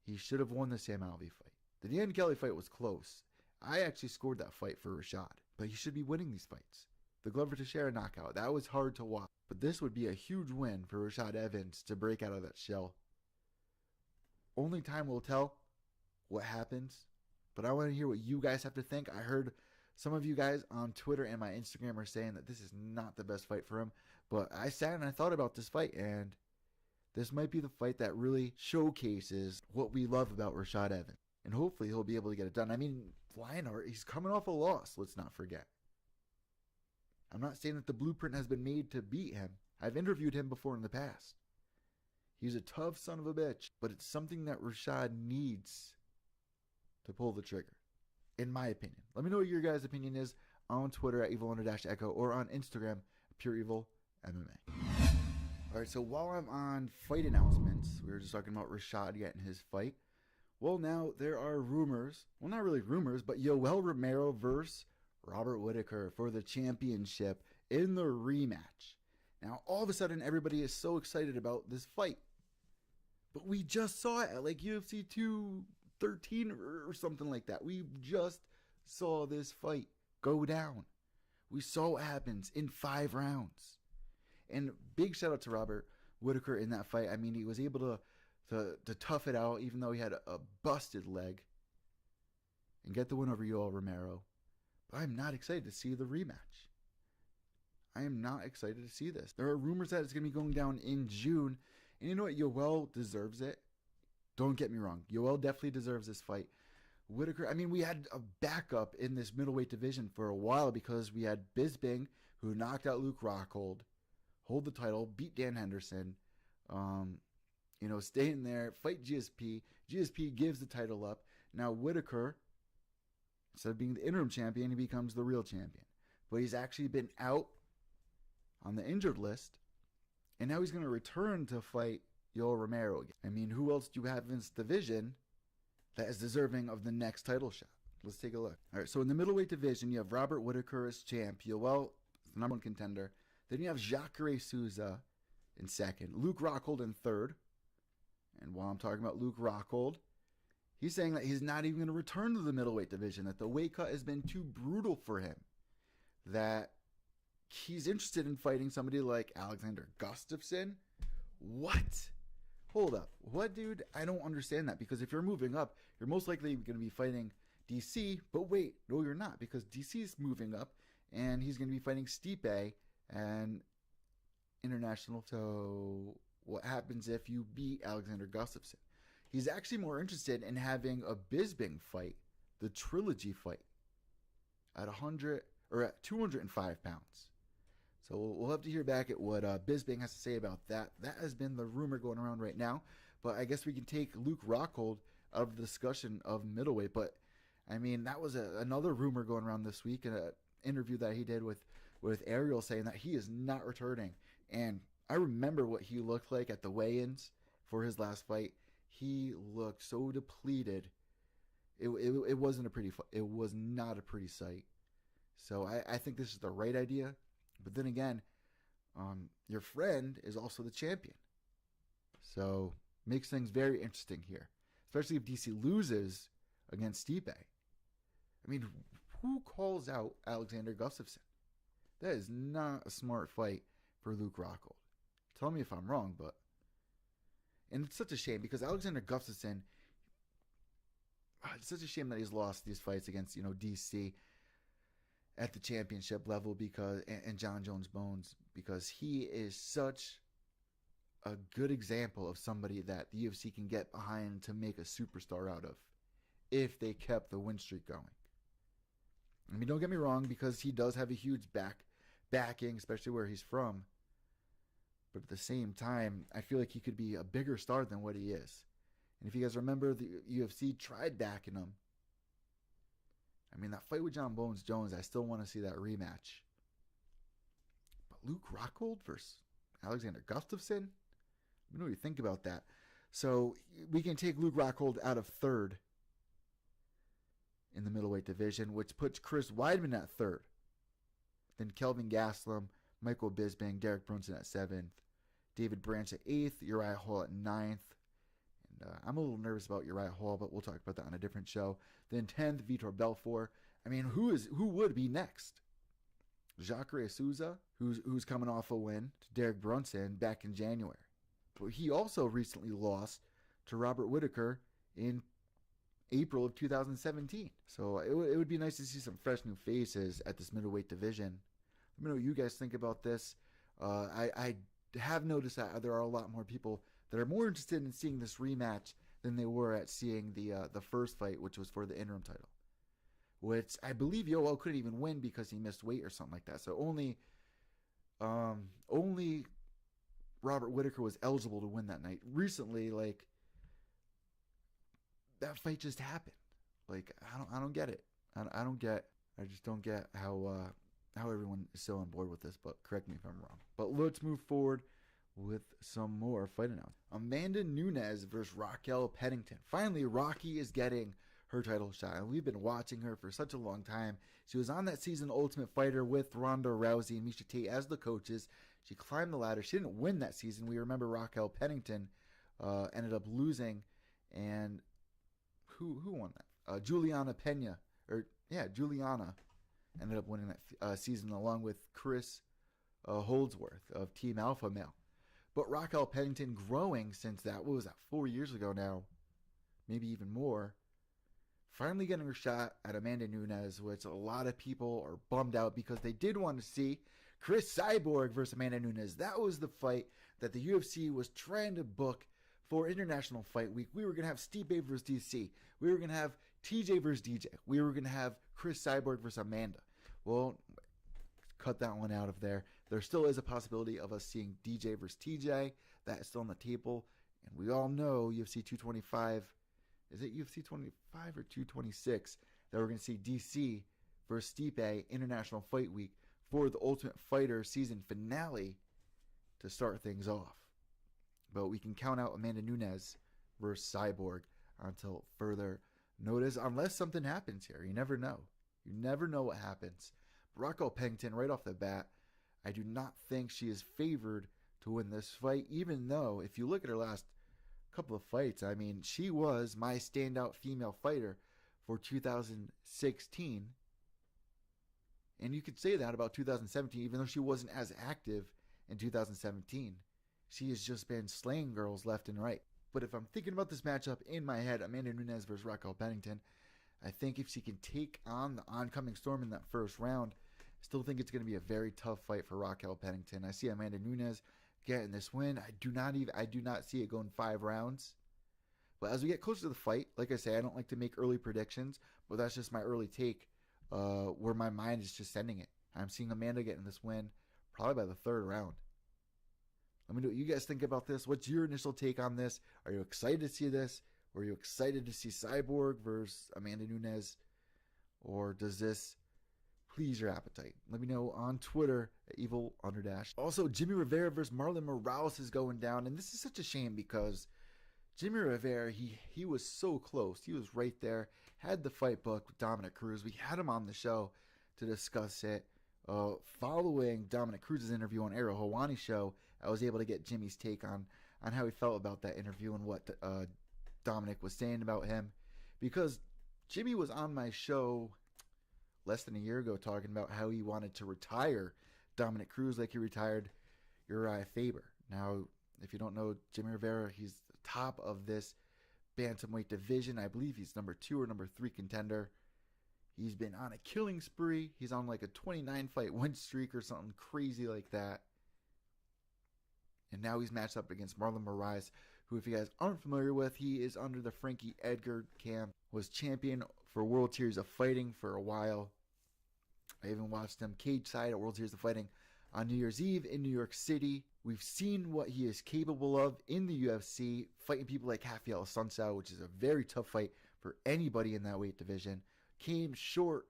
He should have won the Sam Alvey fight. The Dan Kelly fight was close. I actually scored that fight for Rashad, but he should be winning these fights. The Glover Teixeira knockout, that was hard to watch, but this would be a huge win for Rashad Evans to break out of that shell. Only time will tell what happens, but I want to hear what you guys have to think. I heard some of you guys on Twitter and my Instagram are saying that this is not the best fight for him, but I sat and I thought about this fight, and this might be the fight that really showcases what we love about Rashad Evans. And hopefully he'll be able to get it done. I mean, Lionheart, he's coming off a loss, let's not forget. I'm not saying that the blueprint has been made to beat him. I've interviewed him before in the past. He's a tough son of a bitch, but it's something that Rashad needs to pull the trigger, in my opinion. Let me know what your guys' opinion is on Twitter at evil_echo or on Instagram, Pure Evil MMA. All right, so while I'm on fight announcements, we were just talking about Rashad getting his fight. Well, now there are rumors, well, not really rumors, but Yoel Romero versus Robert Whittaker for the championship in the rematch. Now, all of a sudden, everybody is so excited about this fight. But we just saw it at UFC 213 or something like that. We just saw this fight go down. We saw what happens in 5 rounds. And big shout out to Robert Whittaker in that fight. I mean, he was able to tough it out, even though he had a busted leg, and get the win over Yoel Romero. But I'm not excited to see the rematch. I am not excited to see this. There are rumors that it's going to be going down in June. And you know what? Yoel deserves it. Don't get me wrong. Yoel definitely deserves this fight. Whittaker, I mean, we had a backup in this middleweight division for a while because we had Bisping, who knocked out Luke Rockhold, hold the title, beat Dan Henderson, stay in there, fight GSP. GSP gives the title up. Now Whittaker, instead of being the interim champion, he becomes the real champion. But he's actually been out on the injured list, and now he's going to return to fight Yoel Romero again. I mean, who else do you have in this division that is deserving of the next title shot? Let's take a look. All right, so in the middleweight division, you have Robert Whittaker as champ. Yoel, the number 1 contender. Then you have Jacare Souza in second. Luke Rockhold in third. And while I'm talking about Luke Rockhold, he's saying that he's not even going to return to the middleweight division, that the weight cut has been too brutal for him, that he's interested in fighting somebody like Alexander Gustafsson. What? Hold up. What, dude? I don't understand that, because if you're moving up, you're most likely going to be fighting DC, but wait, no, you're not, because DC's moving up, and he's going to be fighting Stipe and International. So what happens if you beat Alexander Gustafsson? He's actually more interested in having a Bisping fight, the trilogy fight, at 100 or at 205 pounds. So we'll have to hear back at what Bisping has to say about that. That has been the rumor going around right now. But I guess we can take Luke Rockhold out of the discussion of middleweight. But I mean, that was another rumor going around this week in an interview that he did with Ariel, saying that he is not returning. And I remember what he looked like at the weigh-ins for his last fight. He looked so depleted. It wasn't a pretty. It was not a pretty sight. So I think this is the right idea. But then again, your friend is also the champion. So makes things very interesting here, especially if DC loses against Stipe. I mean, who calls out Alexander Gustafsson? That is not a smart fight for Luke Rockhold. Tell me if I'm wrong, but... And it's such a shame, because Alexander Gustafsson... It's such a shame that he's lost these fights against, DC. at the championship level and John Jones Bones, because he is such a good example of somebody that the UFC can get behind to make a superstar out of if they kept the win streak going. I mean, don't get me wrong, because he does have a huge backing, especially where he's from. But at the same time, I feel like he could be a bigger star than what he is. And if you guys remember, the UFC tried backing him. I mean, that fight with John Bones Jones, I still want to see that rematch. But Luke Rockhold versus Alexander Gustafsson? I don't know what you think about that. So we can take Luke Rockhold out of third in the middleweight division, which puts Chris Weidman at third. Then Kelvin Gastelum, Michael Bisping, Derek Brunson at 7th, David Branch at 8th, Uriah Hall at 9th. And I'm a little nervous about Uriah Hall, but we'll talk about that on a different show. Then 10th, Vitor Belfort. I mean, who would be next? Jacare Souza, who's coming off a win to Derek Brunson back in January. But he also recently lost to Robert Whittaker in April of 2017. So it would be nice to see some fresh new faces at this middleweight division. Let me know what you guys think about this. I have noticed that there are a lot more people that are more interested in seeing this rematch than they were at seeing the first fight, which was for the interim title, which I believe Yoel couldn't even win because he missed weight or something like that. So only Robert Whittaker was eligible to win that night. Recently, like, that fight just happened. Like, I don't get it. I just don't get how everyone is so on board with this, but correct me if I'm wrong. But let's move forward with some more fight announcements. Amanda Nunez versus Raquel Pennington. Finally, Rocky is getting her title shot, and we've been watching her for such a long time. She was on that season Ultimate Fighter with Ronda Rousey and Miesha Tate as the coaches. She climbed the ladder. She didn't win that season. We remember Raquel Pennington ended up losing, and who won that? Juliana ended up winning that season along with Chris Holdsworth of Team Alpha Male. But Raquel Pennington growing since that, what was that, 4 years ago now, maybe even more, finally getting her shot at Amanda Nunez, which a lot of people are bummed out because they did want to see Chris Cyborg versus Amanda Nunez. That was the fight that the UFC was trying to book for International Fight Week. We were going to have Stipe versus DC. We were going to have TJ versus DJ. We were going to have Chris Cyborg versus Amanda. Well, cut that one out of there. There still is a possibility of us seeing DJ versus TJ. That is still on the table. And we all know UFC 225, is it UFC 25 or 226, that we're going to see DC versus Stipe International Fight Week for the Ultimate Fighter season finale to start things off. But we can count out Amanda Nunez versus Cyborg until further notice, unless something happens here. You never know. You never know what happens. Raquel Pennington, right off the bat, I do not think she is favored to win this fight, even though if you look at her last couple of fights, I mean, she was my standout female fighter for 2016. And you could say that about 2017, even though she wasn't as active in 2017. She has just been slaying girls left and right. But if I'm thinking about this matchup in my head, Amanda Nunez versus Raquel Pennington, I think if she can take on the oncoming storm in that first round, I still think it's going to be a very tough fight for Raquel Pennington. I see Amanda Nunez getting this win. I do not see it going 5 rounds. But as we get closer to the fight, like I say, I don't like to make early predictions, but that's just my early take, where my mind is just sending it. I'm seeing Amanda getting this win probably by the 3rd round. Let me know what you guys think about this. What's your initial take on this? Are you excited to see this? Were you excited to see Cyborg versus Amanda Nunez? Or does this please your appetite? Let me know on Twitter at Evil_. Also, Jimmy Rivera versus Marlon Morales is going down. And this is such a shame because Jimmy Rivera, he was so close. He was right there. Had the fight booked with Dominic Cruz. We had him on the show to discuss it. Following Dominic Cruz's interview on Ariel Helwani's show, I was able to get Jimmy's take on how he felt about that interview and what Dominic was saying about him, because Jimmy was on my show less than a year ago talking about how he wanted to retire Dominic Cruz like he retired Uriah Faber. Now, if you don't know Jimmy Rivera, he's the top of this bantamweight division. I believe he's number 2 or number 3 contender. He's been on a killing spree. He's on like a 29-fight win streak or something crazy like that. And now he's matched up against Marlon Moraes, who, if you guys aren't familiar with, he is under the Frankie Edgar camp, was champion for World Series of Fighting for a while. I even watched him cage side at World Series of Fighting on New Year's Eve in New York City. We've seen what he is capable of in the UFC, fighting people like Rafael Sunsao, which is a very tough fight for anybody in that weight division. Came short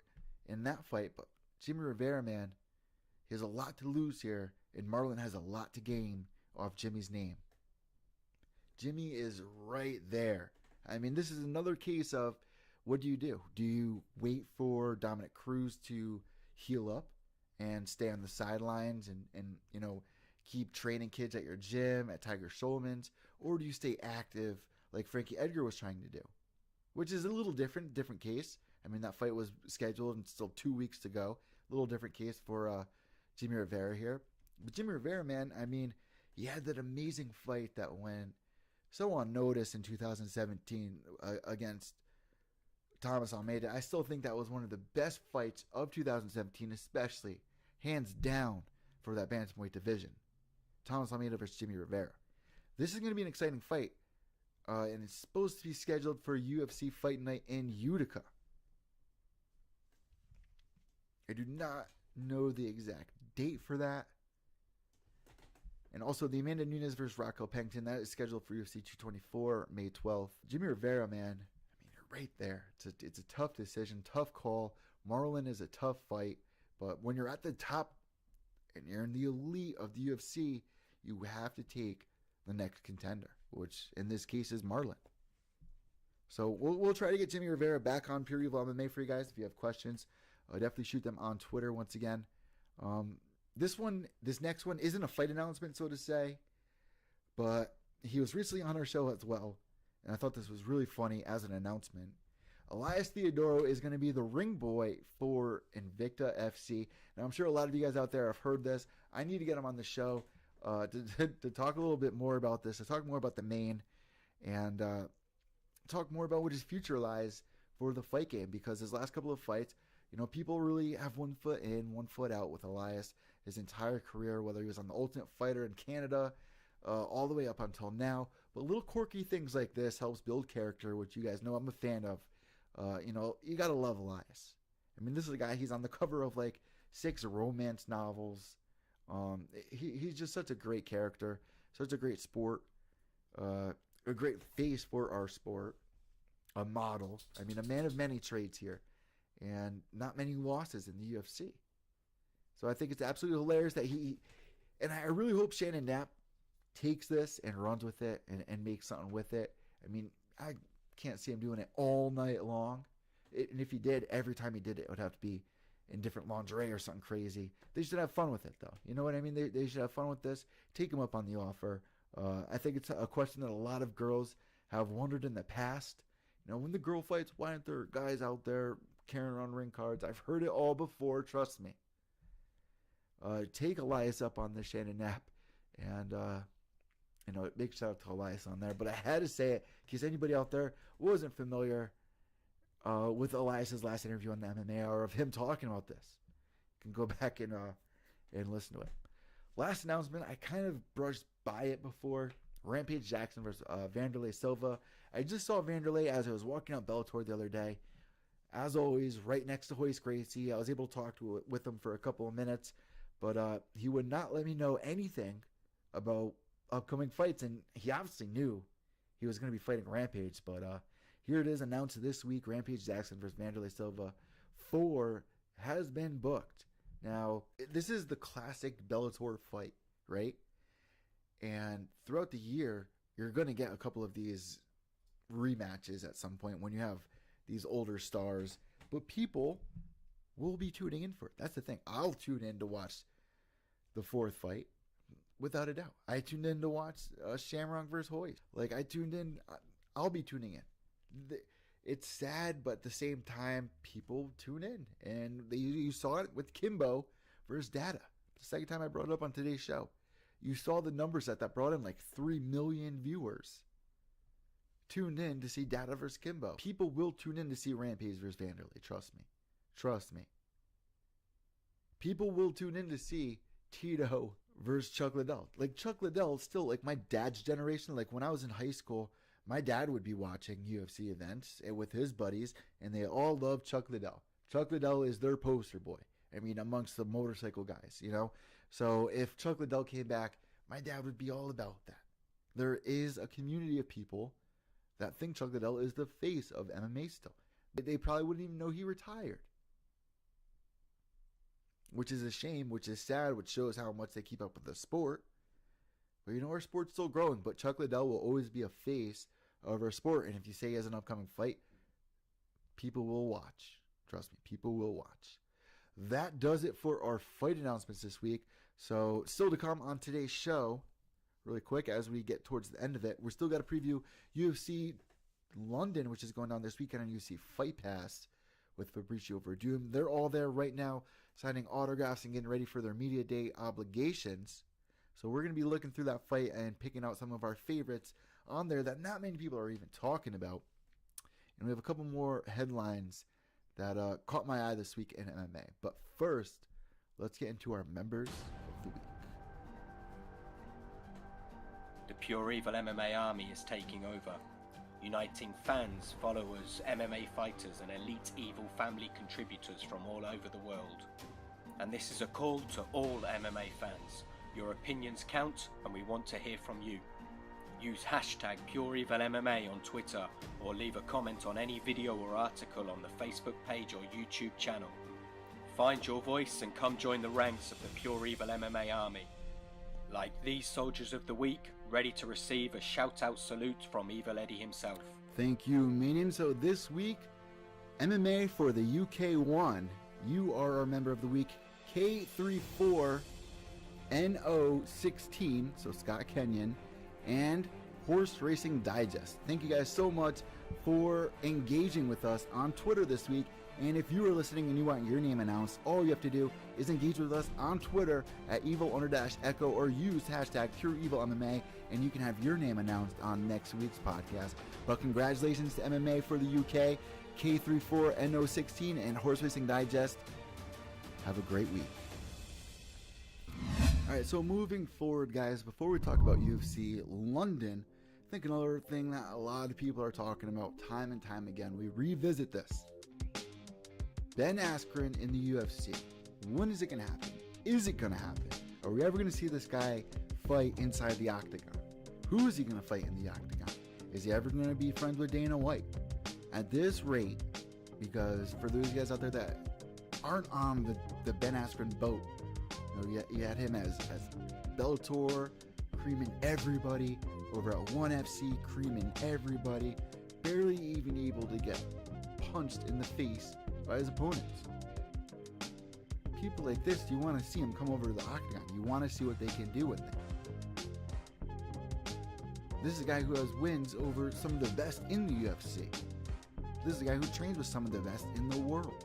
in that fight, but Jimmy Rivera, man, he has a lot to lose here, and Marlon has a lot to gain off Jimmy's name. Jimmy is right there. I mean, this is another case of, what do? Do you wait for Dominic Cruz to heal up and stay on the sidelines and you know, keep training kids at your gym, at Tiger Schulman's, or do you stay active like Frankie Edgar was trying to do? Which is a little different case. I mean, that fight was scheduled and still 2 weeks to go. A little different case for Jimmy Rivera here. But Jimmy Rivera, man, I mean, he had that amazing fight that went so unnoticed in 2017 against Thomas Almeida. I still think that was one of the best fights of 2017, especially, hands down, for that bantamweight division. Thomas Almeida versus Jimmy Rivera. This is going to be an exciting fight, and it's supposed to be scheduled for UFC Fight Night in Utica. I do not know the exact date for that. And also the Amanda Nunez versus Raquel Pennington, that is scheduled for UFC 224, May 12th. Jimmy Rivera, man, I mean, you're right there. It's a tough decision, tough call. Marlon is a tough fight. But when you're at the top and you're in the elite of the UFC, you have to take the next contender, which in this case is Marlon. So we'll try to get Jimmy Rivera back on Pure EVil MMA for you guys. If you have questions, definitely shoot them on Twitter once again. This next one isn't a fight announcement, so to say, but he was recently on our show as well, and I thought this was really funny as an announcement. Elias Theodoro is going to be the ring boy for Invicta FC. Now, I'm sure a lot of you guys out there have heard this. I need to get him on the show to talk a little bit more about this, to talk more about the main, and talk more about what his future lies for the fight game, because his last couple of fights, you know, people really have 1 foot in, 1 foot out with Elias his entire career, whether he was on the Ultimate Fighter in Canada, all the way up until now. But little quirky things like this helps build character, which you guys know I'm a fan of. You know, you got to love Elias. I mean, this is a guy, he's on the cover of like 6 romance novels. He's just such a great character, such a great sport, a great face for our sport, a model. I mean, a man of many traits here. And not many losses in the UFC. So I think it's absolutely hilarious that and I really hope Shannon Knapp takes this and runs with it and makes something with it. I mean, I can't see him doing it all night long. And if he did, every time he did it, it would have to be in different lingerie or something crazy. They should have fun with it, though. You know what I mean? They should have fun with this. Take him up on the offer. I think it's a question that a lot of girls have wondered in the past. You know, when the girl fights, why aren't there guys out there carrying around ring cards? I've heard it all before, trust me. Take Elias up on the Shannon Knapp, and you know, big shout out to Elias on there. But I had to say it in case anybody out there wasn't familiar with Elias's last interview on the MMA Hour of him talking about this. You can go back and listen to it. Last announcement, I kind of brushed by it before. Rampage Jackson versus Vanderlei Silva. I just saw Vanderlei as I was walking out Bellator the other day. As always, right next to Royce Gracie. I was able to talk with him for a couple of minutes, but he would not let me know anything about upcoming fights, and he obviously knew he was going to be fighting Rampage, but here it is announced this week, Rampage Jackson versus Vanderlei Silva 4 has been booked. Now, this is the classic Bellator fight, right? And throughout the year, you're going to get a couple of these rematches at some point when you have these older stars. But people will be tuning in for it. That's the thing. I'll tune in to watch the 4th fight, without a doubt. I tuned in to watch Shamrock versus Hoyt. Like, I tuned in. I'll be tuning in. It's sad, but at the same time, people tune in. And you saw it with Kimbo versus Data. The second time I brought it up on today's show. You saw the numbers that brought in like 3 million viewers tuned in to see Data versus Kimbo. People will tune in to see Rampage versus Vanderlei, trust me. Trust me. People will tune in to see Tito versus Chuck Liddell. Like, Chuck Liddell is still like my dad's generation. Like, when I was in high school, my dad would be watching UFC events with his buddies, and they all love Chuck Liddell. Chuck Liddell is their poster boy. I mean, amongst the motorcycle guys, you know? So if Chuck Liddell came back, my dad would be all about that. There is a community of people that think Chuck Liddell is the face of MMA still. They probably wouldn't even know he retired. Which is a shame, which is sad, which shows how much they keep up with the sport. But you know, our sport's still growing. But Chuck Liddell will always be a face of our sport. And if you say he has an upcoming fight, people will watch. Trust me, people will watch. That does it for our fight announcements this week. So still to come on today's show, really quick as we get towards the end of it, we're still got to preview UFC London, which is going on this weekend on UFC Fight Pass with Fabricio Verdum. They're all there right now, signing autographs and getting ready for their media day obligations. So we're going to be looking through that fight and picking out some of our favorites on there that not many people are even talking about. And we have a couple more headlines that caught my eye this week in MMA. But first, let's get into our members of the week. The Pure EVil MMA army is taking over, uniting fans, followers, MMA fighters and elite EVil family contributors from all over the world. And this is a call to all MMA fans. Your opinions count and we want to hear from you. Use hashtag Pure EVil MMA on Twitter or leave a comment on any video or article on the Facebook page or YouTube channel. Find your voice and come join the ranks of the Pure EVil MMA army. Like these soldiers of the week, ready to receive a shout-out salute from Evil Eddie himself. Thank you, Minion. So this week, MMA for the UK1. You are our member of the week, K34NO16, so Scott Kenyon, and Horse Racing Digest. Thank you guys so much for engaging with us on Twitter this week. And if you are listening and you want your name announced, all you have to do is engage with us on Twitter at evil_echo or use hashtag Pure EVil MMA, and you can have your name announced on next week's podcast. But congratulations to MMA for the UK, K34NO16, and Horse Racing Digest. Have a great week. All right, so moving forward, guys, before we talk about UFC London, I think another thing that a lot of people are talking about time and time again, we revisit this. Ben Askren in the UFC. When is it going to happen? Is it going to happen? Are we ever going to see this guy fight inside the octagon? Who is he going to fight in the octagon? Is he ever going to be friends with Dana White? At this rate, because for those guys out there that aren't on the Ben Askren boat, you had him as Bellator, creaming everybody, over at ONE FC, creaming everybody, barely even able to get punched in the face by his opponents. People like this, you want to see them come over to the octagon. You want to see what they can do with them. This is a guy who has wins over some of the best in the UFC. This is a guy who trains with some of the best in the world.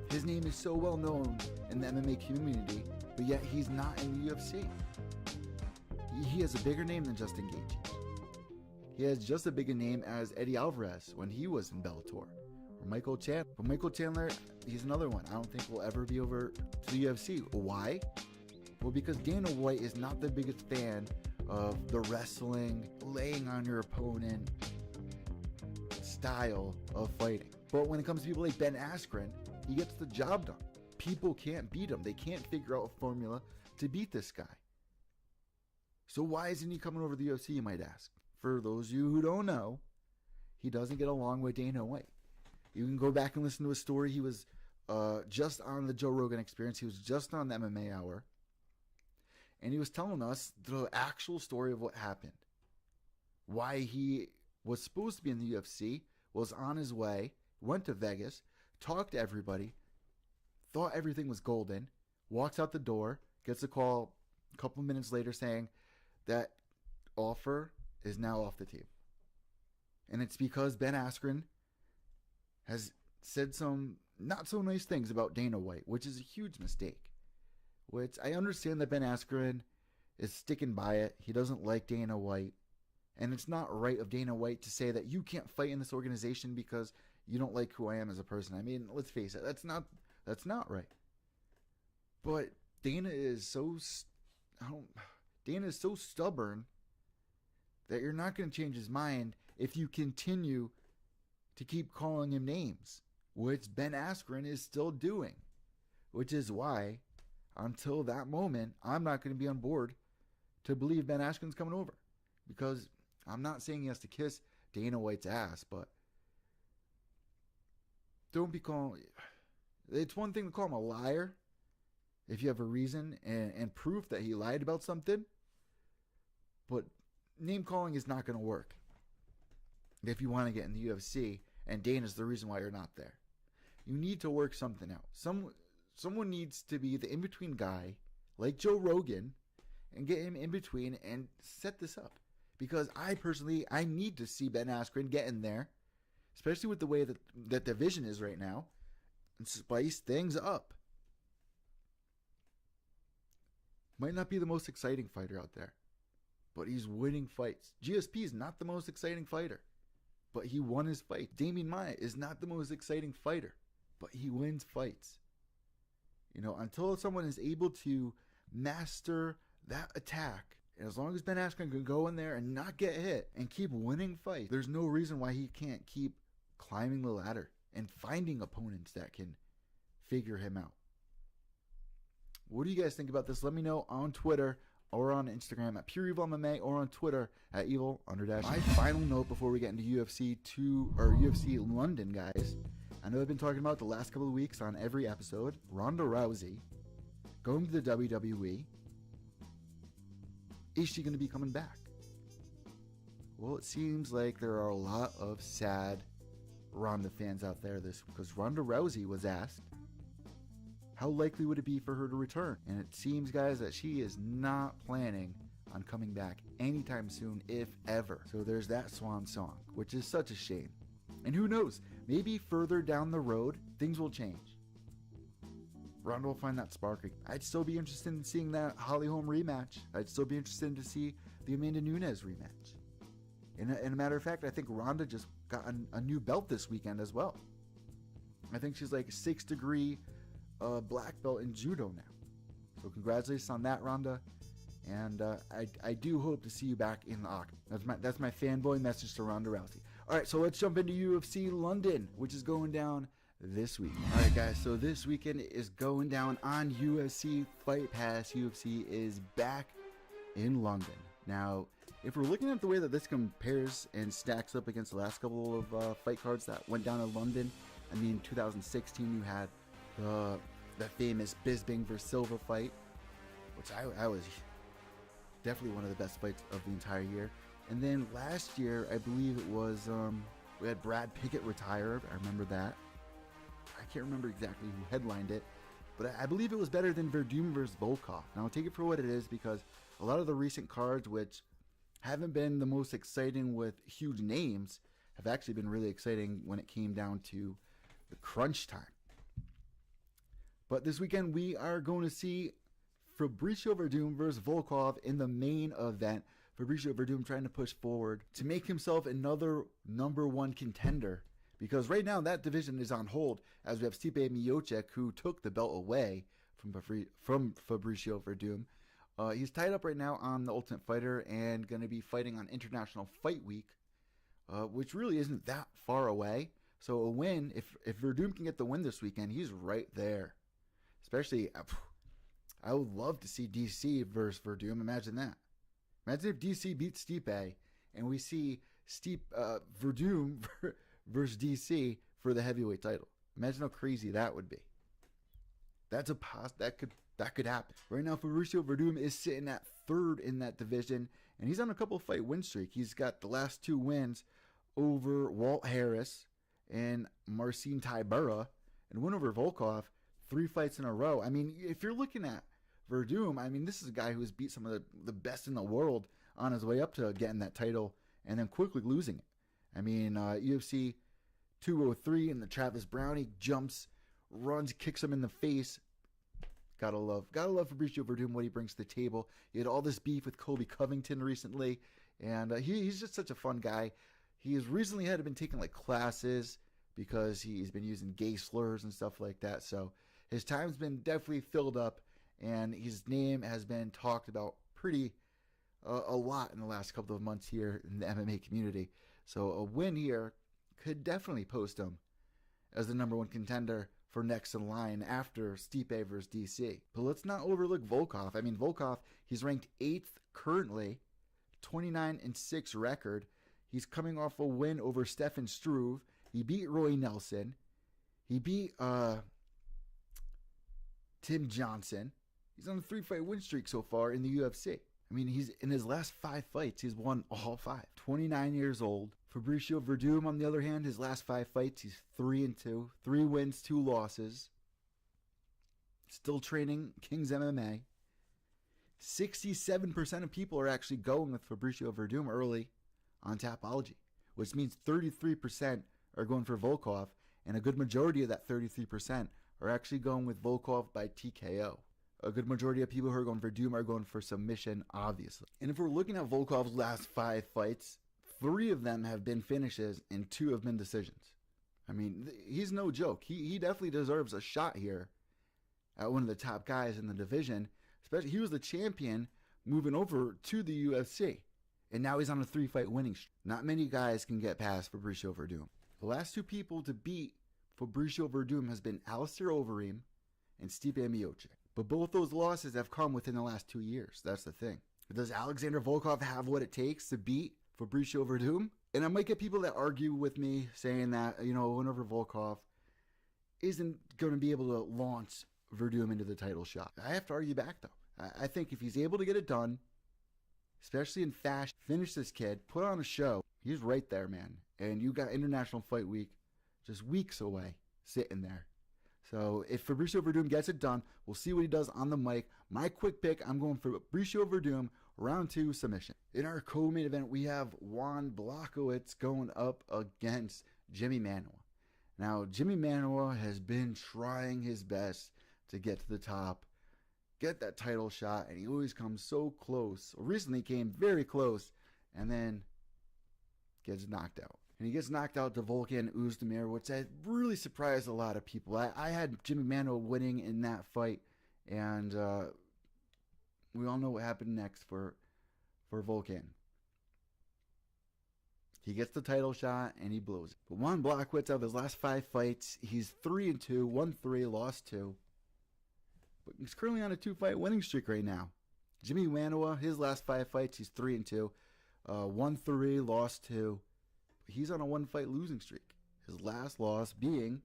His name is so well known in the MMA community, but yet he's not in the UFC. He has a bigger name than Justin Gaethje. He has just as big a name as Eddie Alvarez when he was in Bellator. Or Michael Chandler. But Michael Chandler, he's another one I don't think will ever be over to the UFC. Why? Well, because Dana White is not the biggest fan of the wrestling, laying on your opponent style of fighting. But when it comes to people like Ben Askren, he gets the job done. People can't beat him. They can't figure out a formula to beat this guy. So why isn't he coming over to the UFC, you might ask? For those of you who don't know, he doesn't get along with Dana White. You can go back and listen to his story. He was just on the Joe Rogan Experience. He was just on the MMA Hour. And he was telling us the actual story of what happened. Why he was supposed to be in the UFC, was on his way, went to Vegas, talked to everybody, thought everything was golden, walks out the door, gets a call a couple minutes later saying that offer is now off the table. And it's because Ben Askren has said some not so nice things about Dana White, which is a huge mistake. Which I understand that Ben Askren is sticking by it. He doesn't like Dana White. And it's not right of Dana White to say that you can't fight in this organization because you don't like who I am as a person. I mean, let's face it, that's not right. But Dana is so stubborn that you're not going to change his mind if you continue to keep calling him names, which Ben Askren is still doing, which is why until that moment, I'm not going to be on board to believe Ben Askren's coming over, because I'm not saying he has to kiss Dana White's ass, but don't be calling. It's one thing to call him a liar if you have a reason and proof that he lied about something, but name calling is not going to work if you want to get in the UFC, and Dana's the reason why you're not there. You need to work something out. Someone needs to be the in-between guy, like Joe Rogan, and get him in between and set this up. Because I need to see Ben Askren get in there, especially with the way that the division is right now, and spice things up. Might not be the most exciting fighter out there, but he's winning fights. GSP is not the most exciting fighter, but he won his fight. Damian Maia is not the most exciting fighter, but he wins fights. You know, until someone is able to master that attack, and as long as Ben Askren can go in there and not get hit and keep winning fights, there's no reason why he can't keep climbing the ladder and finding opponents that can figure him out. What do you guys think about this? Let me know on Twitter or on Instagram at Pure EVil MMA, or on Twitter at Evil_. My final note before we get into UFC London, guys. I know I've been talking about the last couple of weeks on every episode. Ronda Rousey going to the WWE. Is she going to be coming back? Well, it seems like there are a lot of sad Ronda fans out there because Ronda Rousey was asked, how likely would it be for her to return? And it seems, guys, that she is not planning on coming back anytime soon, if ever. So there's that swan song, which is such a shame. And who knows, maybe further down the road, things will change. Ronda will find that spark. I'd still be interested in seeing that Holly Holm rematch. I'd still be interested to see the Amanda Nunez rematch. And a matter of fact, I think Ronda just got a new belt this weekend as well. I think she's like 6th degree black belt in judo now. So congratulations on that, Ronda. And I do hope to see you back in the octagon. That's my fanboy message to Ronda Rousey. All right, so let's jump into UFC London, which is going down this week. All right, guys, so this weekend is going down on UFC Fight Pass. UFC is back in London. Now, if we're looking at the way that this compares and stacks up against the last couple of fight cards that went down in London, I mean, 2016 you had the famous Bisping vs. Silva fight, which I was definitely one of the best fights of the entire year. And then last year, I believe it was, we had Brad Pickett retire. I remember that. I can't remember exactly who headlined it, but I believe it was better than Verdum vs. Volkov. Now, I'll take it for what it is, because a lot of the recent cards, which haven't been the most exciting with huge names, have actually been really exciting when it came down to the crunch time. But this weekend, we are going to see Fabricio Verdum versus Volkov in the main event. Fabricio Verdum trying to push forward to make himself another #1 contender, because right now that division is on hold, as we have Stipe Miocic, who took the belt away from Fabricio Verdum. He's tied up right now on the Ultimate Fighter and going to be fighting on International Fight Week, which really isn't that far away. So a win, if Verdum can get the win this weekend, he's right there. Especially, I would love to see DC versus Verdum. Imagine that. Imagine if DC beats Stipe and we see Verdum versus DC for the heavyweight title. Imagine how crazy that would be. That could happen. Right now, Fabricio Verdum is sitting at 3rd in that division, and he's on a couple fight win streak. He's got the last 2 wins over Walt Harris and Marcin Tybura, and win over Volkov 3 fights in a row. I mean, if you're looking at Verdum, I mean, this is a guy who's beat some of the best in the world on his way up to getting that title and then quickly losing it. I mean, UFC 203 and the Travis Brownie jumps, runs, kicks him in the face. Gotta love Fabricio Verdum, what he brings to the table. He had all this beef with Colby Covington recently, and he's just such a fun guy. He has recently been taking like classes because he's been using gay slurs and stuff like that. So his time's been definitely filled up, and his name has been talked about a lot in the last couple of months here in the MMA community. So a win here could definitely post him as the number one contender for next in line after Stipe versus DC. But let's not overlook Volkov. I mean, Volkov, he's ranked 8th currently, 29-6 record. He's coming off a win over Stefan Struve. He beat Roy Nelson. He beat Tim Johnson. He's on a 3-fight win streak so far in the UFC. I mean, he's in his last 5 fights, he's won all 5. 29 years old. Fabricio Verdum, on the other hand, his last 5 fights, he's 3-2. 3 wins, 2 losses. Still training King's MMA. 67% of people are actually going with Fabricio Verdum early on Tapology, which means 33% are going for Volkov, and a good majority of that 33% are actually going with Volkov by TKO. A good majority of people who are going for Doom are going for submission, obviously. And if we're looking at Volkov's last 5 fights, 3 of them have been finishes and 2 have been decisions. I mean, he's no joke. He definitely deserves a shot here at one of the top guys in the division. Especially, he was the champion moving over to the UFC, and now he's on a 3-fight winning streak. Not many guys can get past Fabricio Verdum. The last 2 people to beat Fabricio Verdum has been Alistair Overeem and Stipe Miocic. But both those losses have come within the last 2 years. That's the thing. Does Alexander Volkov have what it takes to beat Fabricio Verdum? And I might get people that argue with me saying that, you know, whenever Volkov isn't going to be able to launch Verdum into the title shot. I have to argue back, though. I think if he's able to get it done, especially in fashion, finish this kid, put on a show, he's right there, man. And you got International Fight Week just weeks away, sitting there. So if Fabricio Verdum gets it done, we'll see what he does on the mic. My quick pick, I'm going for Fabricio Verdum, round 2 submission. In our co-main event, we have Juan Blachowicz going up against Jimmy Manuwa. Now, Jimmy Manuwa has been trying his best to get to the top, get that title shot, and he always comes so close. Recently came very close, and then gets knocked out. And he gets knocked out to Volkan Oezdemir, which really surprised a lot of people. I had Jimmy Manuwa winning in that fight, and we all know what happened next for Volkan. He gets the title shot, and he blows it. But Juan Blachowicz, out of his last 5 fights, he's 3-2, won 3, lost 2. But he's currently on a 2-fight winning streak right now. Jimmy Manuwa, his last 5 fights, he's 3-2, won 3, lost 2. He's on a 1-fight losing streak. His last loss being,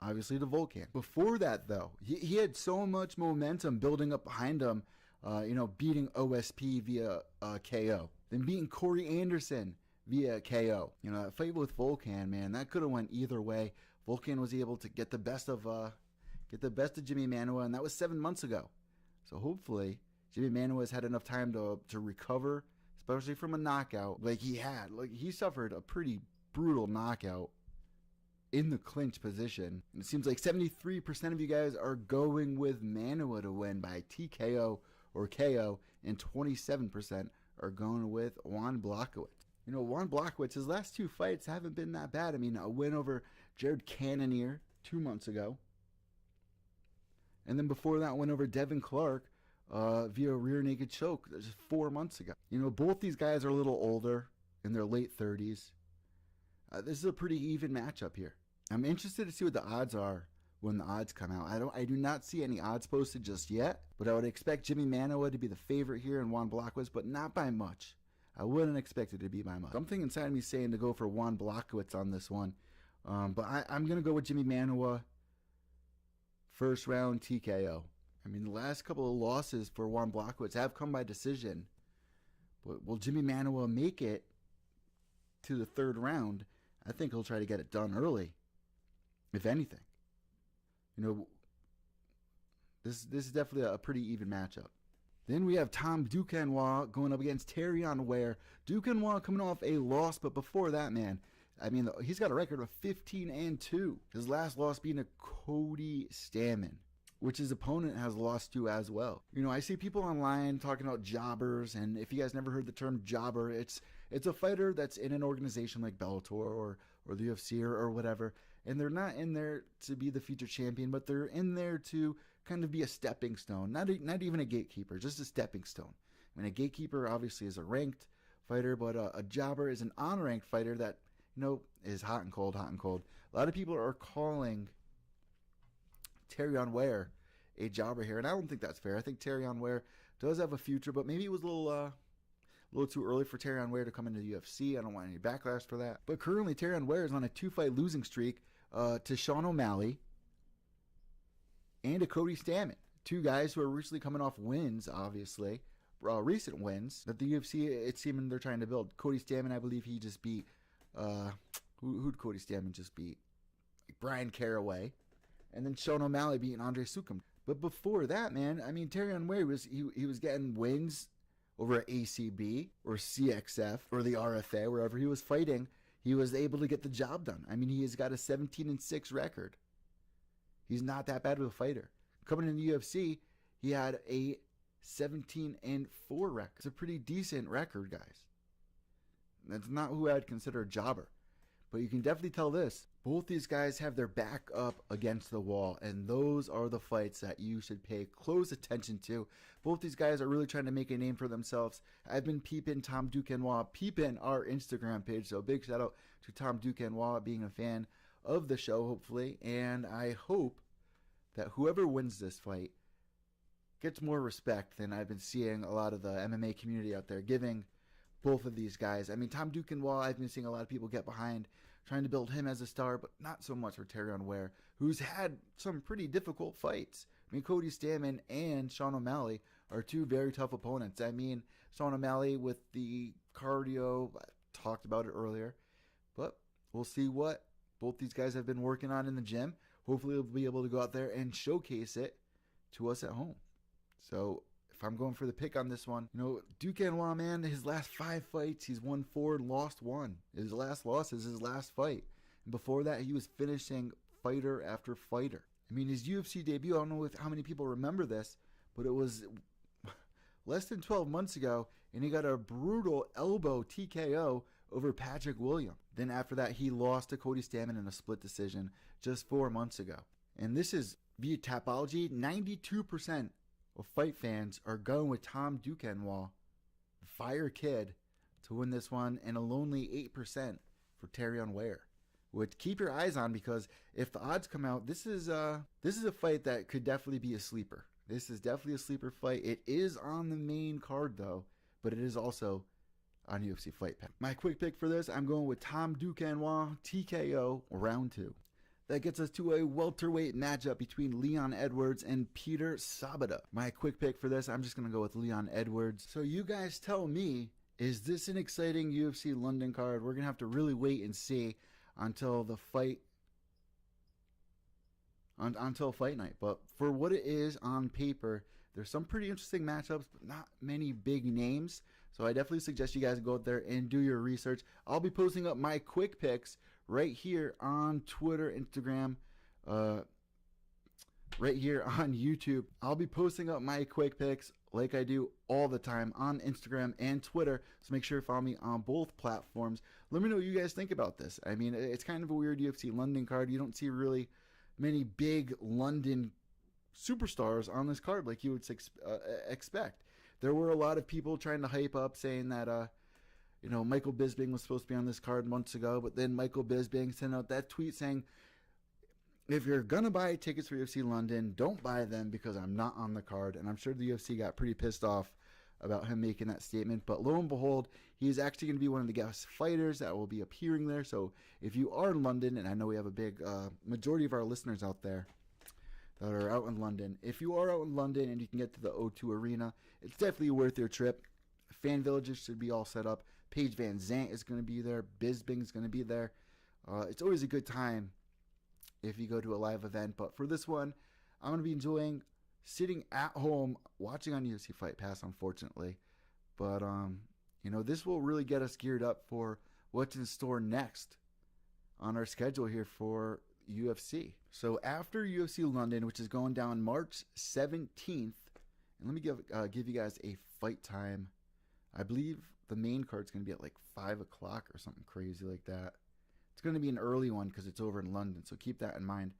obviously, to Volkan. Before that, though, he had so much momentum building up behind him, beating OSP via KO. Then beating Corey Anderson via KO. That fight with Volkan, man, that could have went either way. Volkan was able to get the best of Jimmy Manuwa, and that was 7 months ago. So hopefully, Jimmy Manuwa has had enough time to recover, especially from a knockout like he had. Like, he suffered a pretty brutal knockout in the clinch position. And it seems like 73% of you guys are going with Manuwa to win by TKO or KO, and 27% are going with Juan Blachowicz. Juan Blachowicz, his last 2 fights haven't been that bad. I mean, a win over Jared Cannonier 2 months ago. And then before that, win over Devin Clark via rear naked choke just 4 months ago. Both these guys are a little older, in their late 30s. This is a pretty even matchup here. I'm interested to see what the odds are when the odds come out. I do not see any odds posted just yet, but I would expect Jimmy Manuwa to be the favorite here and Juan Blachowicz, but not by much. I wouldn't expect it to be by much. Something inside me saying to go for Juan Blachowicz on this one, but I'm going to go with Jimmy Manuwa. First round TKO. I mean, the last couple of losses for Juan Blachowicz have come by decision. But will Jimmy Manuwa make it to the 3rd round? I think he'll try to get it done early, if anything. This is definitely a pretty even matchup. Then we have Tom Duquesnoy going up against Terrion Ware. Duquesnoy coming off a loss, but before that, man, I mean, he's got a record of 15-2. His last loss being to Cody Stamann, which his opponent has lost to as well. I see people online talking about jobbers, and if you guys never heard the term jobber, it's a fighter that's in an organization like Bellator or or the UFC or whatever, and they're not in there to be the future champion, but they're in there to kind of be a stepping stone, not even a gatekeeper, just a stepping stone. I mean, a gatekeeper obviously is a ranked fighter, but a jobber is an unranked fighter that, is hot and cold, hot and cold. A lot of people are calling Terrion Ware a jobber here, and I don't think that's fair. I think Terrion Ware does have a future, but maybe it was a little too early for Terrion Ware to come into the UFC. I don't want any backlash for that. But currently, Terrion Ware is on a 2-fight losing streak to Sean O'Malley and to Cody Stamann. Two guys who are recently coming off wins, obviously. Recent wins that the UFC, it's seeming they're trying to build. Cody Stamann, I believe he just beat, who'd Cody Stamann just beat? Brian Caraway. And then Sean O'Malley beating Andre Sukum. But before that, man, I mean, Terrion Ware he was getting wins over at ACB or CXF or the RFA, wherever he was fighting. He was able to get the job done. I mean, he has got a 17-6 record. He's not that bad of a fighter. Coming in the UFC, he had a 17-4 record. It's a pretty decent record, guys. That's not who I'd consider a jobber. But you can definitely tell this. Both these guys have their back up against the wall, and those are the fights that you should pay close attention to. Both these guys are really trying to make a name for themselves. I've been peeping Tom Duquesnoy, peeping our Instagram page, so big shout out to Tom Duquesnoy being a fan of the show, hopefully, and I hope that whoever wins this fight gets more respect than I've been seeing a lot of the MMA community out there giving both of these guys. I mean, Tom Duquesnoy, I've been seeing a lot of people get behind, trying to build him as a star, but not so much for Terrion Ware, who's had some pretty difficult fights. I mean, Cody Stamann and Sean O'Malley are two very tough opponents. I mean, Sean O'Malley with the cardio, I talked about it earlier, but we'll see what both these guys have been working on in the gym. Hopefully we'll be able to go out there and showcase it to us at home. So if I'm going for the pick on this one, Duquesnoy, man, his last 5 fights, he's won 4 and lost 1. His last loss is his last fight. And before that, he was finishing fighter after fighter. I mean, his UFC debut, I don't know how many people remember this, but it was less than 12 months ago, and he got a brutal elbow TKO over Patrick William. Then after that, he lost to Cody Stamann in a split decision just 4 months ago. And this is via Tapology, 92% of fight fans are going with Tom Duquesnoy, Fire Kid, to win this one, and a lonely 8% for Terrion Ware. Which keep your eyes on, because if the odds come out, this is a fight that could definitely be a sleeper. This is definitely a sleeper fight. It is on the main card though, but it is also on UFC Fight Pass. My quick pick for this, I'm going with Tom Duquesnoy, TKO, round 2. That gets us to a welterweight matchup between Leon Edwards and Peter Sabata. My quick pick for this, I'm just going to go with Leon Edwards. So you guys tell me, is this an exciting UFC London card? We're going to have to really wait and see until the fight, until fight night. But for what it is on paper, there's some pretty interesting matchups, but not many big names. So I definitely suggest you guys go out there and do your research. I'll be posting up my quick picks right here on Twitter, Instagram, right here on YouTube. I'll be posting up my quick picks like I do all the time on Instagram and Twitter. So make sure to follow me on both platforms. Let me know what you guys think about this. I mean, it's kind of a weird UFC London card. You don't see really many big London superstars on this card like you would expect. There were a lot of people trying to hype up, saying that Michael Bisping was supposed to be on this card months ago, but then Michael Bisping sent out that tweet saying, if you're going to buy tickets for UFC London, don't buy them because I'm not on the card. And I'm sure the UFC got pretty pissed off about him making that statement. But lo and behold, he's actually going to be one of the guest fighters that will be appearing there. So if you are in London, and I know we have a big majority of our listeners out there that are out in London, if you are out in London and you can get to the O2 Arena, it's definitely worth your trip. Fan villages should be all set up. Paige Van Zandt is going to be there. Bisping is going to be there. It's always a good time if you go to a live event. But for this one, I'm going to be enjoying sitting at home watching on UFC Fight Pass, unfortunately. But, this will really get us geared up for what's in store next on our schedule here for UFC. So after UFC London, which is going down March 17th, and let me give you guys a fight time. I believe the main card's going to be at like 5 o'clock or something crazy like that. It's going to be an early one because it's over in London, so keep that in mind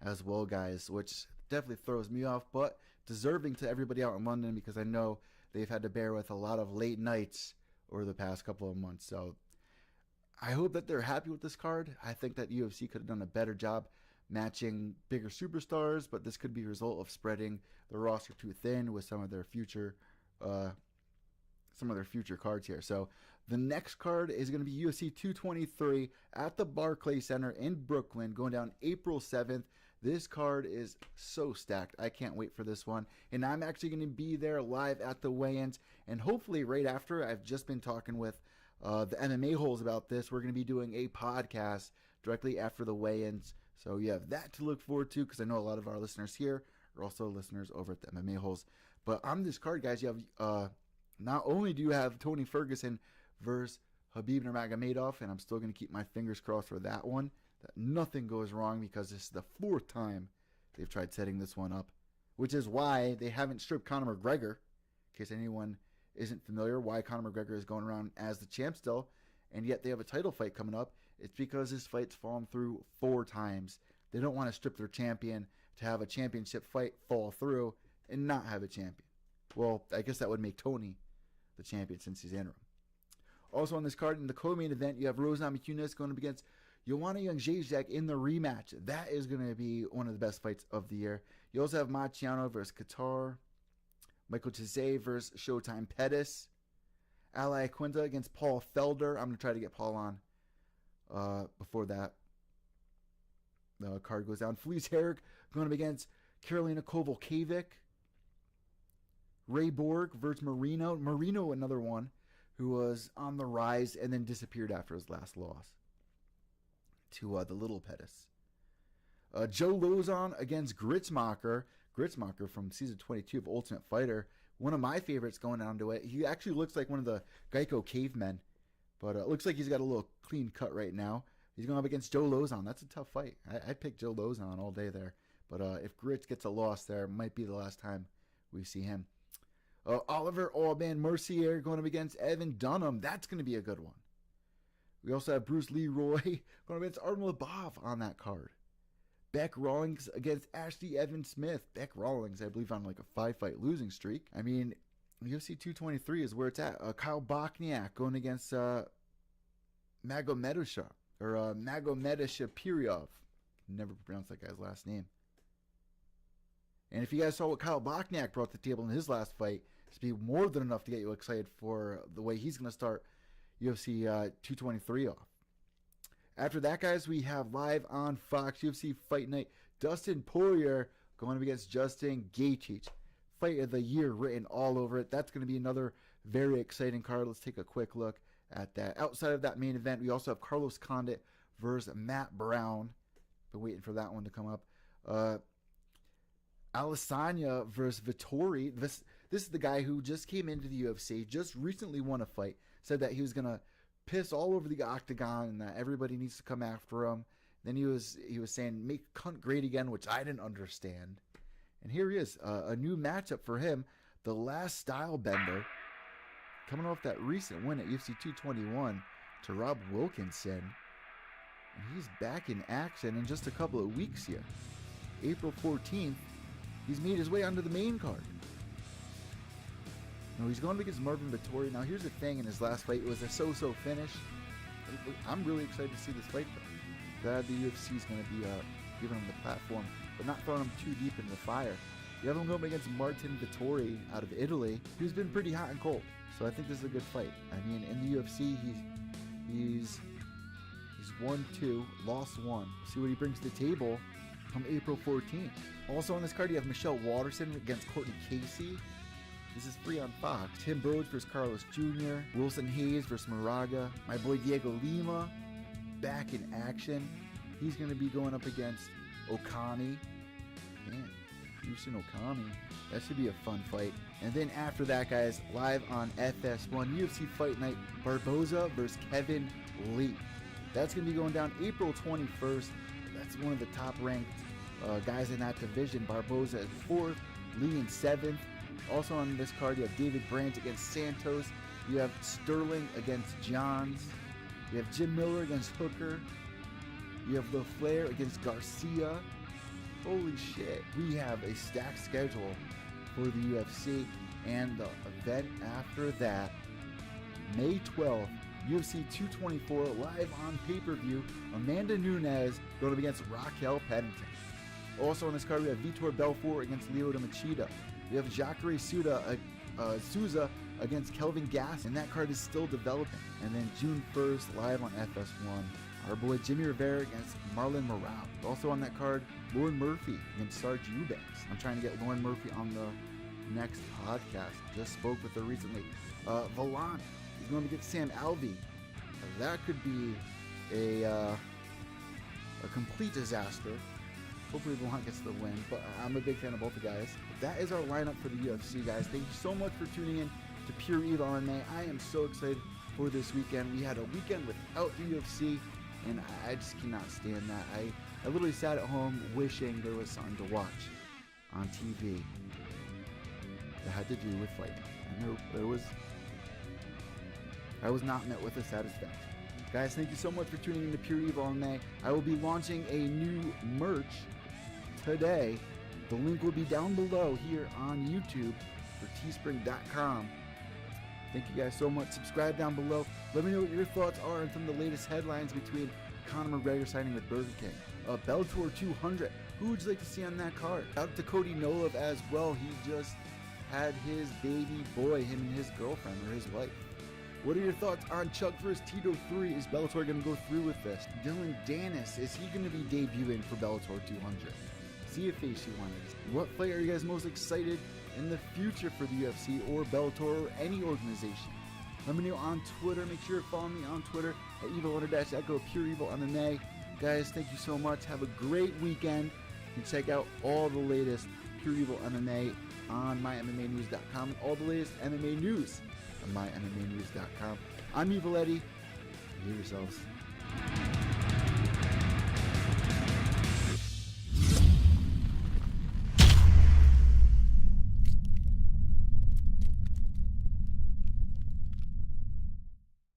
as well, guys, which definitely throws me off, but deserving to everybody out in London because I know they've had to bear with a lot of late nights over the past couple of months. So I hope that they're happy with this card. I think that UFC could have done a better job matching bigger superstars, but this could be a result of spreading the roster too thin with some of their future cards here. So the next card is going to be UFC 223 at the Barclays Center in Brooklyn, going down April 7th. This card is so stacked. I can't wait for this one. And I'm actually going to be there live at the weigh-ins. And hopefully right after, I've just been talking with the MMA holes about this. We're going to be doing a podcast directly after the weigh-ins. So you have that to look forward to because I know a lot of our listeners here are also listeners over at the MMA holes. But on this card, guys, you have not only do you have Tony Ferguson versus Khabib Nurmagomedov, and I'm still going to keep my fingers crossed for that one, that nothing goes wrong because this is the 4th time they've tried setting this one up, which is why they haven't stripped Conor McGregor, in case anyone isn't familiar, why Conor McGregor is going around as the champ still, and yet they have a title fight coming up. It's because his fight's fallen through 4 times. They don't want to strip their champion to have a championship fight fall through and not have a champion. Well, I guess that would make Tony the champion since he's interim. Also on this card, in the co-main event, you have Rose Namajunas going up against Joanna Jędrzejczyk in the rematch. That is going to be one of the best fights of the year. You also have Marciano versus Qatar, Michael Chiesa versus Showtime Pettis, Ally Quinta against Paul Felder. I'm going to try to get Paul on before that the card goes down. Felice Herrig going up against Karolina Kowalkiewicz. Ray Borg versus Marino. Marino, another one who was on the rise and then disappeared after his last loss to the Little Pettis. Joe Lozon against Gritzmacher. Gritzmacher from season 22 of Ultimate Fighter. One of my favorites going down to it. He actually looks like one of the Geico cavemen, but it looks like he's got a little clean cut right now. He's going up against Joe Lozon. That's a tough fight. I'd pick Joe Lozon all day there. But if Gritz gets a loss there, it might be the last time we see him. Oliver Aubin Mercier going up against Evan Dunham. That's going to be a good one. We also have Bruce Leroy going up against Artem Lobov on that card. Beck Rawlings against Ashley Evans Smith. Beck Rawlings, I believe, on like a 5-fight losing streak. I mean, UFC 223 is where it's at. Kyle Bochniak going against Magomedov Shapirov. Never pronounce that guy's last name. And if you guys saw what Kyle Bochniak brought to the table in his last fight, it's be more than enough to get you excited for the way he's going to start UFC 223 off. After that, guys, we have live on Fox UFC Fight Night, Dustin Poirier going up against Justin Gaethje. Fight of the year written all over it. That's going to be another very exciting card. Let's take a quick look at that. Outside of that main event, we also have Carlos Condit versus Matt Brown. Been waiting for that one to come up. Alessandra versus Vittori. This is the guy who just came into the UFC, just recently won a fight, said that he was going to piss all over the octagon and that everybody needs to come after him. Then he was saying, make cunt great again, which I didn't understand. And here he is, a new matchup for him, the last style bender, coming off that recent win at UFC 221 to Rob Wilkinson. And he's back in action in just a couple of weeks here. April 14th, he's made his way onto the main card. No, he's going against Marvin Vettori. Now, here's the thing. In his last fight, it was a so-so finish. I'm really excited to see this fight, though. Glad the UFC is going to be giving him the platform, but not throwing him too deep into the fire. You have him going against Martin Vettori out of Italy, who's been pretty hot and cold. So I think this is a good fight. I mean, in the UFC, he's won 2, lost 1. We'll see what he brings to the table come April 14th. Also on this card, you have Michelle Waterson against Courtney Casey. This is free on Fox. Tim Rhodes versus Carlos Jr. Wilson Hayes versus Moraga. My boy Diego Lima back in action. He's going to be going up against Okami. Man, Houston Okami. That should be a fun fight. And then after that, guys, live on FS1, UFC Fight Night, Barboza versus Kevin Lee. That's going to be going down April 21st. That's one of the top-ranked guys in that division. Barboza is 4th, Lee in 7th. Also on this card, you have David Brandt against Santos. You have Sterling against Johns. You have Jim Miller against Hooker. You have the Flair against Garcia. Holy shit. We have a stacked schedule for the UFC. And the event after that, May 12th, UFC 224 live on pay-per-view. Amanda Nunez going up against Raquel Pennington. Also on this card, we have Vitor Belfort against Lyoto Machida. We have Jacare Souza against Kelvin Gastelum, and that card is still developing. And then June 1st, live on FS1, our boy Jimmy Rivera against Marlon Moraes. Also on that card, Lauren Murphy against Sarge Eubanks. I'm trying to get Lauren Murphy on the next podcast. Just spoke with her recently. Valan is going to get Sam Alvey. That could be a complete disaster. Hopefully Valan gets the win, but I'm a big fan of both the guys. That is our lineup for the UFC, guys. Thank you so much for tuning in to Pure EVil MMA. I am so excited for this weekend. We had a weekend without the UFC, and I just cannot stand that. I literally sat at home wishing there was something to watch on TV that had to do with fighting, and I was not met with a satisfaction. Guys, thank you so much for tuning in to Pure EVil MMA. I will be launching a new merch today. The link will be down below here on YouTube for teespring.com. Thank you guys so much. Subscribe down below. Let me know what your thoughts are on some of the latest headlines between Conor McGregor signing with Burger King. Bellator 200. Who would you like to see on that card? Out to Cody Nolov as well. He just had his baby boy, him and his girlfriend or his wife. What are your thoughts on Chuck vs. Tito 3? Is Bellator going to go through with this? Dylan Danis, is he going to be debuting for Bellator 200? See if he wanted. What fight are you guys most excited in the future for the UFC or Bellator or any organization? Let me know on Twitter. Make sure to follow me on Twitter at evil_echo Pure EVil MMA. Guys, thank you so much. Have a great weekend. And check out all the latest Pure EVil MMA on mymmanews.com and all the latest MMA news on mymmanews.com. I'm Evil Eddie. Heal yourselves.